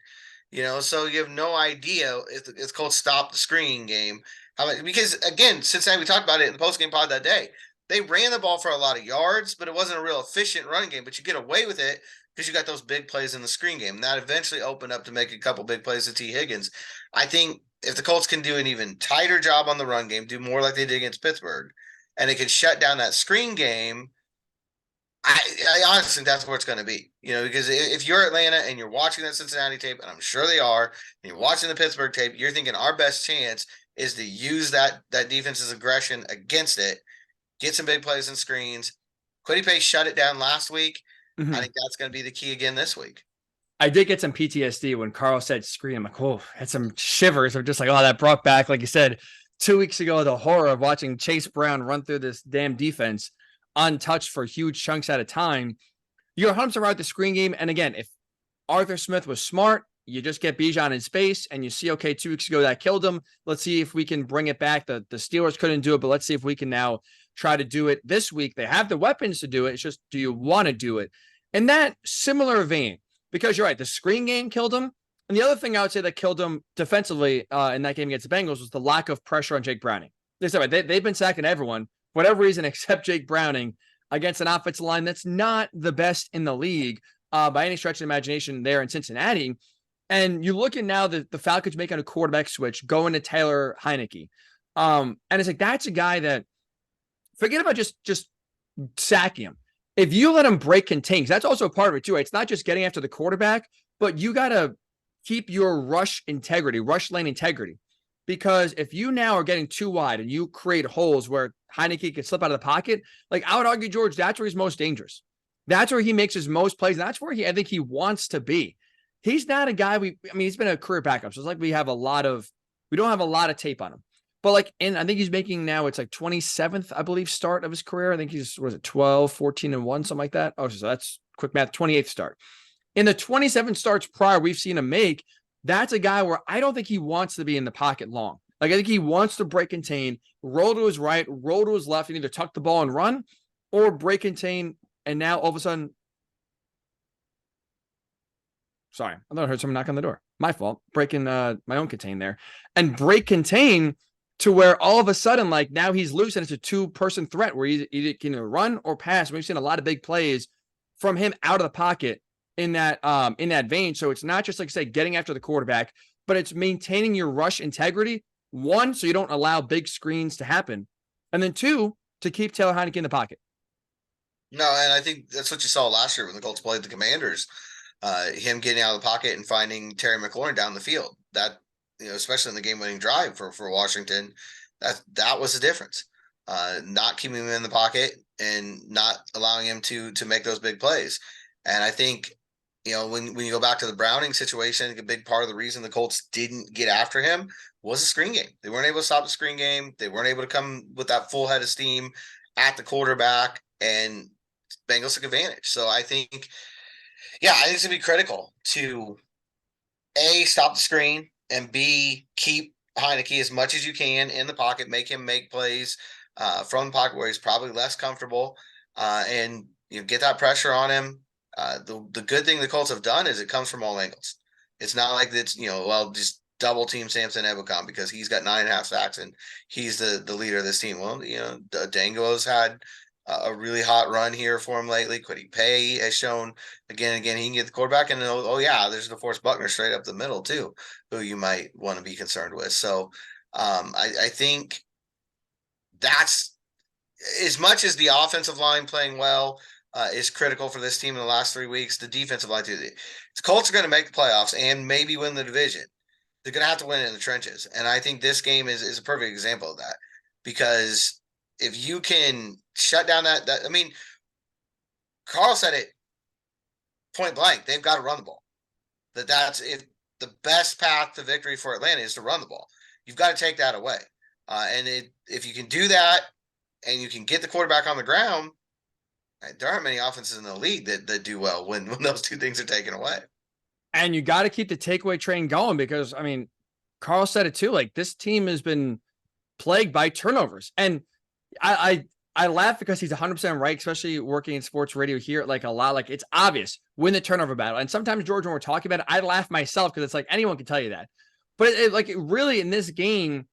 [SPEAKER 2] So you have no idea if it's called stop the screen game. Because again, Cincinnati, we talked about it in the postgame pod that day. They ran the ball for a lot of yards, but it wasn't a real efficient running game. But you get away with it because you got those big plays in the screen game. And that eventually opened up to make a couple big plays to T. Higgins. I think if the Colts can do an even tighter job on the run game, do more like they did against Pittsburgh, and they can shut down that screen game, I honestly think that's where it's going to be. Because if you're Atlanta and you're watching that Cincinnati tape, and I'm sure they are, and you're watching the Pittsburgh tape, you're thinking our best chance is to use that defense's aggression against it, get some big plays and screens. Kwity Paye shut it down last week. Mm-hmm. I think that's going to be the key again this week.
[SPEAKER 3] I did get some PTSD when Carl said screen. I'm like, oh, had some shivers. I'm just like, oh, that brought back, like you said, 2 weeks ago, the horror of watching Chase Brown run through this damn defense untouched for huge chunks at a time. You're 100% right with the screen game. And again, if Arthur Smith was smart, you just get Bijan in space and you see, okay, 2 weeks ago that killed him. Let's see if we can bring it back. The Steelers couldn't do it, but let's see if we can now try to do it this week. They have the weapons to do it. It's just, do you want to do it? In that similar vein, because you're right, the screen game killed him. And the other thing I would say that killed him defensively in that game against the Bengals was the lack of pressure on Jake Browning. They've been sacking everyone, for whatever reason, except Jake Browning against an offensive line that's not the best in the league by any stretch of the imagination there in Cincinnati. And you look at now the Falcons making a quarterback switch, going to Taylor Heinicke. And it's like, that's a guy that, forget about just sacking him. If you let him break contains, that's also a part of it too, right? It's not just getting after the quarterback, but you got to keep your rush lane integrity. Because if you now are getting too wide and you create holes where Heinicke can slip out of the pocket, like I would argue, George, that's where he's most dangerous. That's where he makes his most plays. And that's where I think he wants to be. He's not a guy he's been a career backup. So it's like we don't have a lot of tape on him. But I think he's making now, it's like 27th, I believe, start of his career. I think he's, 12, 14-1, something like that. Oh, so that's quick math, 28th start. In the 27 starts prior we've seen him make, that's a guy where I don't think he wants to be in the pocket long. I think he wants to break contain, roll to his right, roll to his left, and either tuck the ball and run or break contain. And now all of a sudden, sorry, I thought I heard someone knock on the door. My fault. Breaking my own contain there. And break contain to where all of a sudden, now he's loose and it's a 2-person threat where he can either run or pass. We've seen a lot of big plays from him out of the pocket in that vein. So it's not just, like I say, getting after the quarterback, but it's maintaining your rush integrity. 1, so you don't allow big screens to happen. And then 2, to keep Taylor Heinicke in the pocket.
[SPEAKER 2] No, and I think that's what you saw last year when the Colts played the Commanders. Him getting out of the pocket and finding Terry McLaurin down the field. That, especially in the game-winning drive for Washington, that was the difference. Not keeping him in the pocket and not allowing him to make those big plays. And I think, when you go back to the Browning situation, I think a big part of the reason the Colts didn't get after him was the screen game. They weren't able to stop the screen game. They weren't able to come with that full head of steam at the quarterback, and Bengals took advantage. So I think it's going to be critical to A, stop the screen, and B, keep Heinicke as much as you can in the pocket, make him make plays from the pocket where he's probably less comfortable, and get that pressure on him. The good thing the Colts have done is it comes from all angles. It's not like it's, just double team Samson Ebukam because he's got 9.5 sacks and he's the leader of this team. Well, Dango's had a really hot run here for him lately. Kwity Paye has shown again and again he can get the quarterback, and yeah, there's DeForest Buckner straight up the middle too, who you might want to be concerned with. So I think that's, as much as the offensive line playing well is critical for this team in the last 3 weeks, the defensive line too. The Colts are going to make the playoffs and maybe win the division. They're going to have to win it in the trenches. And I think this game is a perfect example of that, because if you can shut down that I mean, Carl said it point blank, they've got to run the ball. That's if the best path to victory for Atlanta is to run the ball. You've got to take that away. If you can do that and you can get the quarterback on the ground, there aren't many offenses in the league that do well when those two things are taken away.
[SPEAKER 3] And you got to keep the takeaway train going, because, I mean, Carl said it too. Like, this team has been plagued by turnovers. And I laugh because he's 100% right, especially working in sports radio here, like a lot. Like, it's obvious, win the turnover battle. And sometimes, George, when we're talking about it, I laugh myself because it's like anyone can tell you that. But it really, in this game,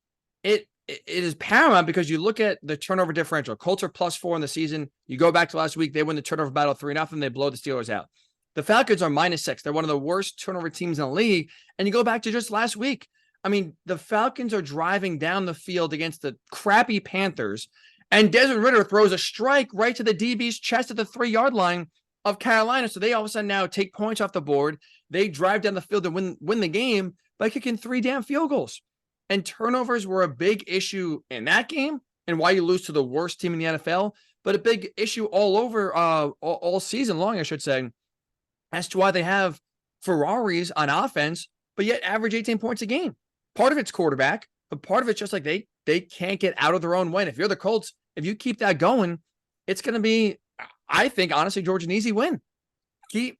[SPEAKER 3] it is paramount, because you look at the turnover differential. Colts are +4 in the season. You go back to last week, they win the turnover battle 3-0. They blow the Steelers out. The Falcons are -6. They're one of the worst turnover teams in the league. And you go back to just last week. I mean, the Falcons are driving down the field against the crappy Panthers, and Desmond Ridder throws a strike right to the DB's chest at the 3-yard line of Carolina. So they all of a sudden now take points off the board. They drive down the field and win the game by kicking 3 damn field goals. And turnovers were a big issue in that game, and why you lose to the worst team in the NFL, but a big issue all over all season long, I should say, as to why they have Ferraris on offense, but yet average 18 points a game. Part of it's quarterback, but part of it's just like they can't get out of their own way. And if you're the Colts, if you keep that going, it's going to be, I think, honestly, George, an easy win. Yeah.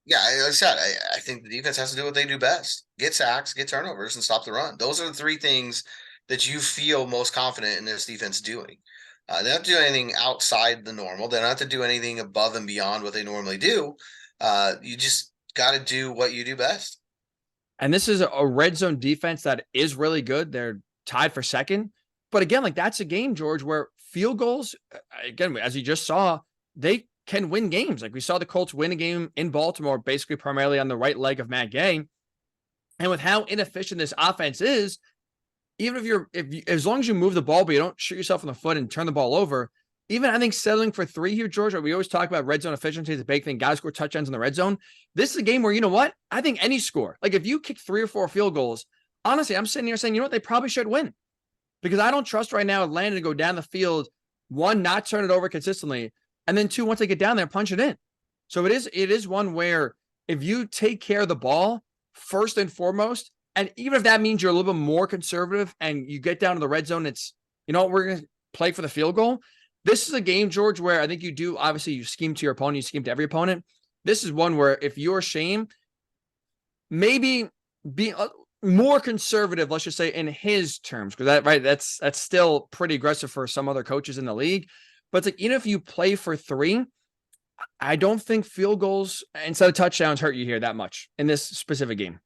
[SPEAKER 2] Yeah, like I said, I think the defense has to do what they do best. Get sacks, get turnovers, and stop the run. Those are the 3 things that you feel most confident in this defense doing. They don't have to do anything outside the normal. They don't have to do anything above and beyond what they normally do. You just got to do what you do best.
[SPEAKER 3] And this is a red zone defense that is really good. They're tied for second. But again, like, that's a game, George, where field goals, again, as you just saw, they can win games. Like, we saw the Colts win a game in Baltimore, basically primarily on the right leg of Matt Gay. And with how inefficient this offense is, even as long as you move the ball, but you don't shoot yourself in the foot and turn the ball over, even I think settling for 3 here, George, we always talk about red zone efficiency is a big thing. Guys score touchdowns in the red zone. This is a game where, you know what? I think any score, like if you kick 3 or 4 field goals, honestly, I'm sitting here saying, you know what? They probably should win, because I don't trust right now Atlanta to go down the field, 1, not turn it over consistently, and then 2, once they get down there, punch it in. So it is one where if you take care of the ball first and foremost, and even if that means you're a little bit more conservative and you get down to the red zone, it's, you know what, we're going to play for the field goal. This is a game, George, where I think you do, obviously, you scheme to your opponent, you scheme to every opponent. This is one where if you're Shane, maybe be more conservative, let's just say, in his terms, because that's still pretty aggressive for some other coaches in the league. But it's like, even if you play for 3, I don't think field goals instead of touchdowns hurt you here that much in this specific game.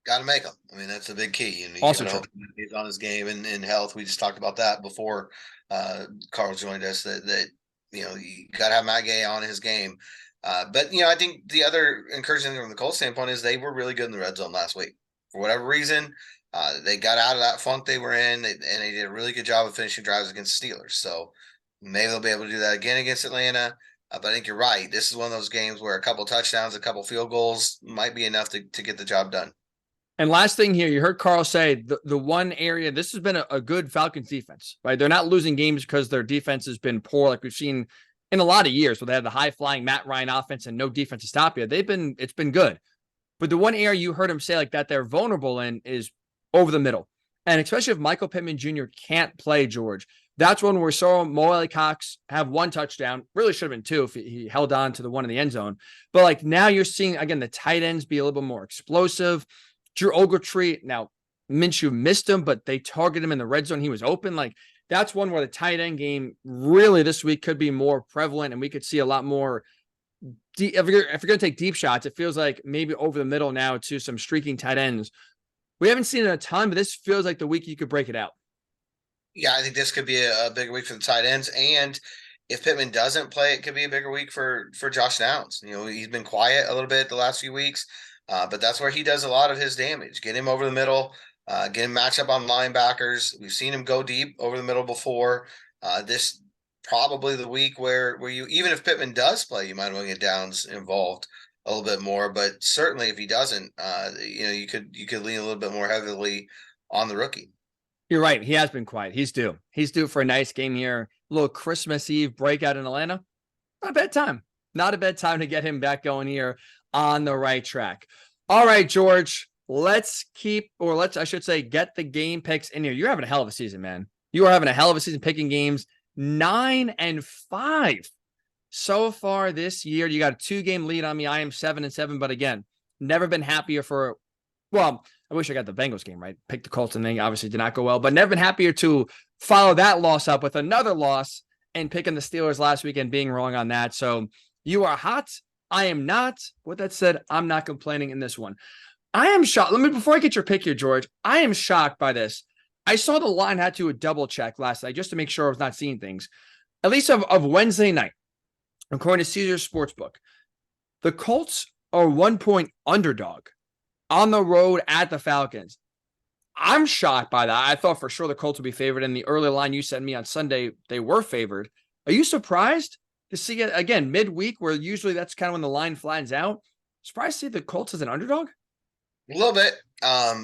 [SPEAKER 2] Got to make them. I mean, that's a big key. And
[SPEAKER 3] also true.
[SPEAKER 2] He's on his game and health. We just talked about that before Carl joined us, that you got to have Matt Gay on his game. But, I think the other encouraging thing from the Colts standpoint is they were really good in the red zone last week. For whatever reason, they got out of that funk they were in, and they did a really good job of finishing drives against the Steelers. So maybe they'll be able to do that again against Atlanta. But I think you're right. This is one of those games where a couple touchdowns, a couple field goals might be enough to get the job done.
[SPEAKER 3] And last thing here, you heard Carl say the one area, this has been a good Falcons defense, right? They're not losing games because their defense has been poor, like we've seen in a lot of years where they have the high-flying Matt Ryan offense and no defense to stop you. It's been good. But the one area you heard him say like that they're vulnerable in is over the middle. And especially if Michael Pittman Jr. can't play, George, that's one where we saw Mo Alley-Cox have 1 touchdown. Really should have been 2 if he held on to the one in the end zone. But like now you're seeing, again, the tight ends be a little bit more explosive. Drew Ogletree, now Minshew missed him, but they targeted him in the red zone. He was open. Like, that's one where the tight end game really this week could be more prevalent, and we could see a lot more. If you're going to take deep shots, it feels like maybe over the middle now to some streaking tight ends. We haven't seen it a ton, but this feels like the week you could break it out.
[SPEAKER 2] Yeah, I think this could be a bigger week for the tight ends. And if Pittman doesn't play, it could be a bigger week for Josh Downs. He's been quiet a little bit the last few weeks, but that's where he does a lot of his damage. Get him over the middle, get him match up on linebackers. We've seen him go deep over the middle before. This probably the week where you, even if Pittman does play, you might want to get Downs involved a little bit more. But certainly if he doesn't, you could lean a little bit more heavily on the rookie.
[SPEAKER 3] You're right. He has been quiet. He's due. He's due for a nice game here. A little Christmas Eve breakout in Atlanta. Not a bad time. Not a bad time to get him back going here on the right track. All right, George, I should say, get the game picks in here. You're having a hell of a season, man. You are having a hell of a season picking games. 9-5 so far this year. You got a 2-game lead on me. I am 7-7, but again, never been happier I wish I got the Bengals game right. Picked the Colts and they obviously did not go well, but never been happier to follow that loss up with another loss and picking the Steelers last week and being wrong on that. So you are hot. I am not. With that said, I'm not complaining in this one. I am shocked. Before I get your pick here, George, I am shocked by this. I saw the line had to double check last night just to make sure I was not seeing things. At least of Wednesday night, according to Caesars Sportsbook, the Colts are 1-point underdog on the road at the Falcons. I'm shocked by that. I thought for sure the Colts would be favored. In the early line you sent me on Sunday, they were favored. Are you surprised to see it again midweek, where usually that's kind of when the line flattens out? Surprised to see the Colts as an underdog?
[SPEAKER 2] A little bit,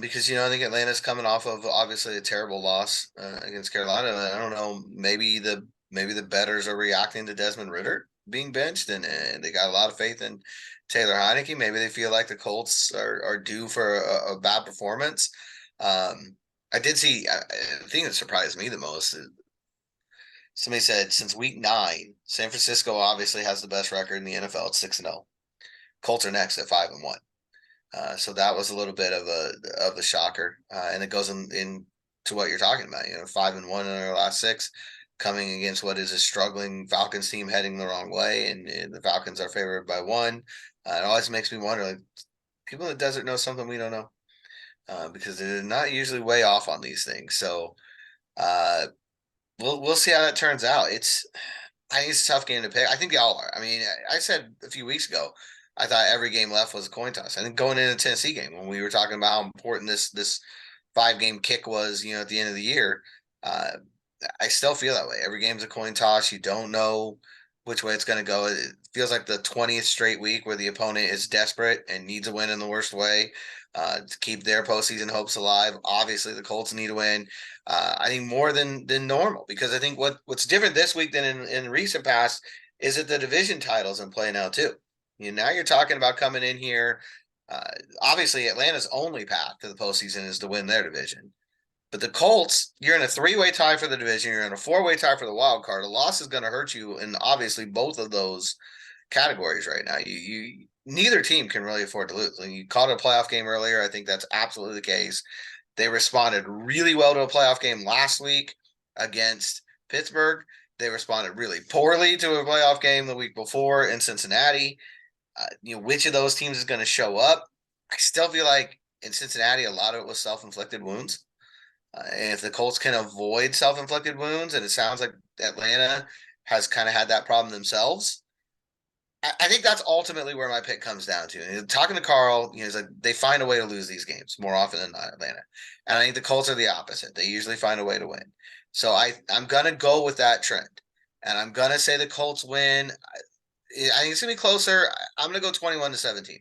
[SPEAKER 2] because I think Atlanta's coming off of obviously a terrible loss against Carolina. I don't know, maybe the bettors are reacting to Desmond Ridder being benched, and they got a lot of faith in Taylor Heineke. Maybe they feel like the Colts are due for a bad performance. I did see the thing that surprised me the most. Somebody said since week 9, San Francisco obviously has the best record in the NFL at 6-0. Colts are next at 5-1. So that was a little bit of a shocker, and it goes in to what you're talking about. 5-1 in their last 6, coming against what is a struggling Falcons team heading the wrong way, and the Falcons are favored by 1. It always makes me wonder, like, people in the desert know something we don't know, because they're not usually way off on these things. So we'll see how that turns out. I think it's a tough game to pick. I think they all are. I mean, I said a few weeks ago, I thought every game left was a coin toss. I think going into the Tennessee game, when we were talking about how important this 5-game kick was, at the end of the year, I still feel that way. Every game's a coin toss. You don't know which way it's going to go. It feels like the 20th straight week where the opponent is desperate and needs a win in the worst way to keep their postseason hopes alive. Obviously, the Colts need a win. I think more than normal, because I think what's different this week than in recent past is that the division title's in play now too. Now you're talking about coming in here. Obviously, Atlanta's only path to the postseason is to win their division. But the Colts, you're in a 3-way tie for the division. You're in a 4-way tie for the wild card. A loss is going to hurt you in obviously both of those categories right now. You neither team can really afford to lose. You called it a playoff game earlier. I think that's absolutely the case. They responded really well to a playoff game last week against Pittsburgh. They responded really poorly to a playoff game the week before in Cincinnati. Which of those teams is going to show up? I still feel like in Cincinnati, a lot of it was self-inflicted wounds. And if the Colts can avoid self-inflicted wounds, and it sounds like Atlanta has kind of had that problem themselves, I think that's ultimately where my pick comes down to. And talking to Carl, he's like, they find a way to lose these games more often than not, Atlanta. And I think the Colts are the opposite. They usually find a way to win. So I'm going to go with that trend. And I'm going to say the Colts win. I think it's going to be closer. I'm going to go 21-17.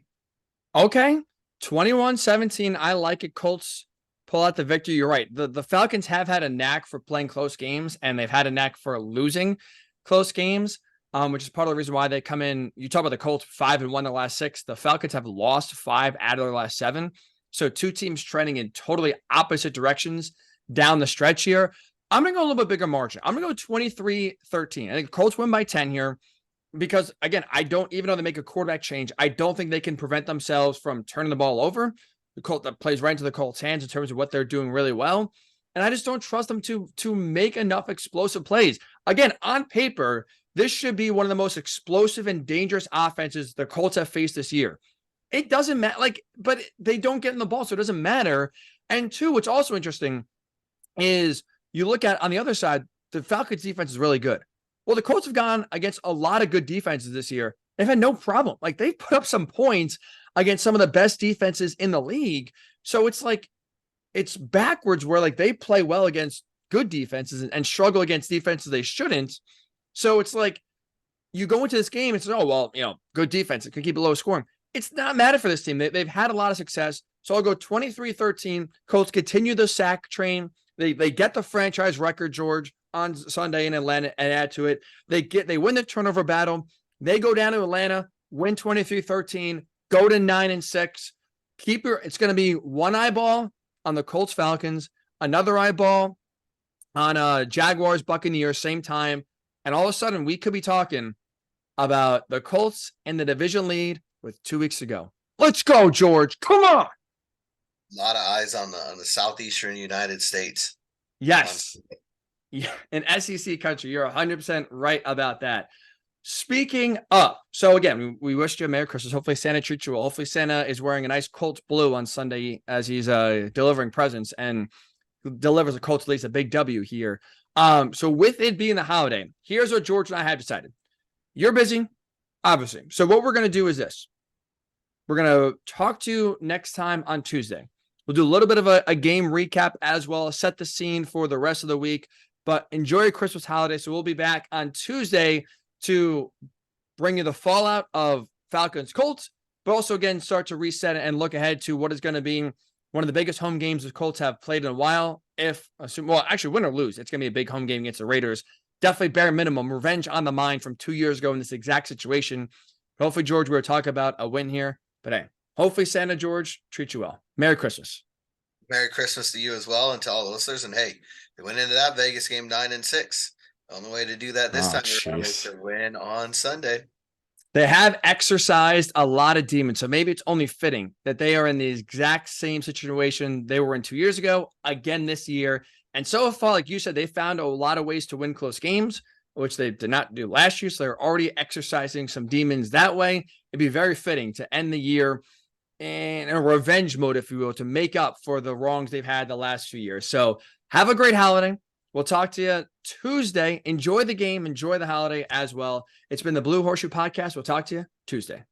[SPEAKER 3] Okay. 21-17. I like it. Colts pull out the victory. You're right. The Falcons have had a knack for playing close games, and they've had a knack for losing close games, which is part of the reason why they come in. You talk about the Colts 5-1 the last 6. The Falcons have lost 5 out of their last 7. So 2 teams trending in totally opposite directions down the stretch here. I'm going to go a little bit bigger margin. I'm going to go 23-13. I think the Colts win by 10 here because, again, even though they make a quarterback change, I don't think they can prevent themselves from turning the ball over. The Colt that plays right into the Colts' hands in terms of what they're doing really well. And I just don't trust them to make enough explosive plays. Again, on paper, this should be one of the most explosive and dangerous offenses the Colts have faced this year. It doesn't matter, but they don't get in the ball, so it doesn't matter. And 2, what's also interesting is
[SPEAKER 1] you look at on the other side, the Falcons defense is really good. Well, the Colts have gone against a lot of good defenses this year. They've had no problem. Like, they put up some points against some of the best defenses in the league. So it's like, it's backwards where like they play well against good defenses and struggle against defenses they shouldn't. So it's like you go into this game and say, oh, well, good defense. It can keep it low scoring. It's not matter for this team. They've had a lot of success. So I'll go 23-13. Colts continue the sack train. They get the franchise record, George, on Sunday in Atlanta and add to it. They win the turnover battle. They go down to Atlanta, win 23-13, go to 9-6. It's going to be one eyeball on the Colts Falcons, another eyeball on Jaguars Buccaneers, same time. And all of a sudden we could be talking about the Colts and the division lead with 2 weeks to go. Let's go, George. Come on.
[SPEAKER 2] A lot of eyes on the southeastern United States.
[SPEAKER 1] Yes. Yeah. In SEC country, you're 100% right about that. Speaking of, so again, we wish you a Merry Christmas. Hopefully Santa treats you well. Hopefully Santa is wearing a nice Colts blue on Sunday as he's delivering presents and delivers a Colts, at least a big W here. So with it being the holiday, here's what George and I have decided. You're busy, obviously. So what we're going to do is this. We're going to talk to you next time on Tuesday. We'll do a little bit of a game recap as well, set the scene for the rest of the week, but enjoy your Christmas holiday. So we'll be back on Tuesday to bring you the fallout of Falcons Colts, but also again, start to reset and look ahead to what is going to be one of the biggest home games the Colts have played in a while. Actually win or lose, it's going to be a big home game against the Raiders. Definitely bare minimum revenge on the mind from 2 years ago in this exact situation. Hopefully, George, we're talking about a win here, but hey, hopefully Santa George treats you well. Merry Christmas.
[SPEAKER 2] Merry Christmas to you as well and to all the listeners. And hey, they went into that Vegas game 9-6. The only way to do that this time is to win on Sunday.
[SPEAKER 1] They have exercised a lot of demons, so maybe it's only fitting that they are in the exact same situation they were in 2 years ago, again this year. And so far, like you said, they found a lot of ways to win close games, which they did not do last year. So they're already exercising some demons that way. It'd be very fitting to end the year in a revenge mode, if you will, to make up for the wrongs they've had the last few years. So have a great holiday. We'll talk to you Tuesday. Enjoy the game. Enjoy the holiday as well. It's been the Blue Horseshoe Podcast. We'll talk to you Tuesday.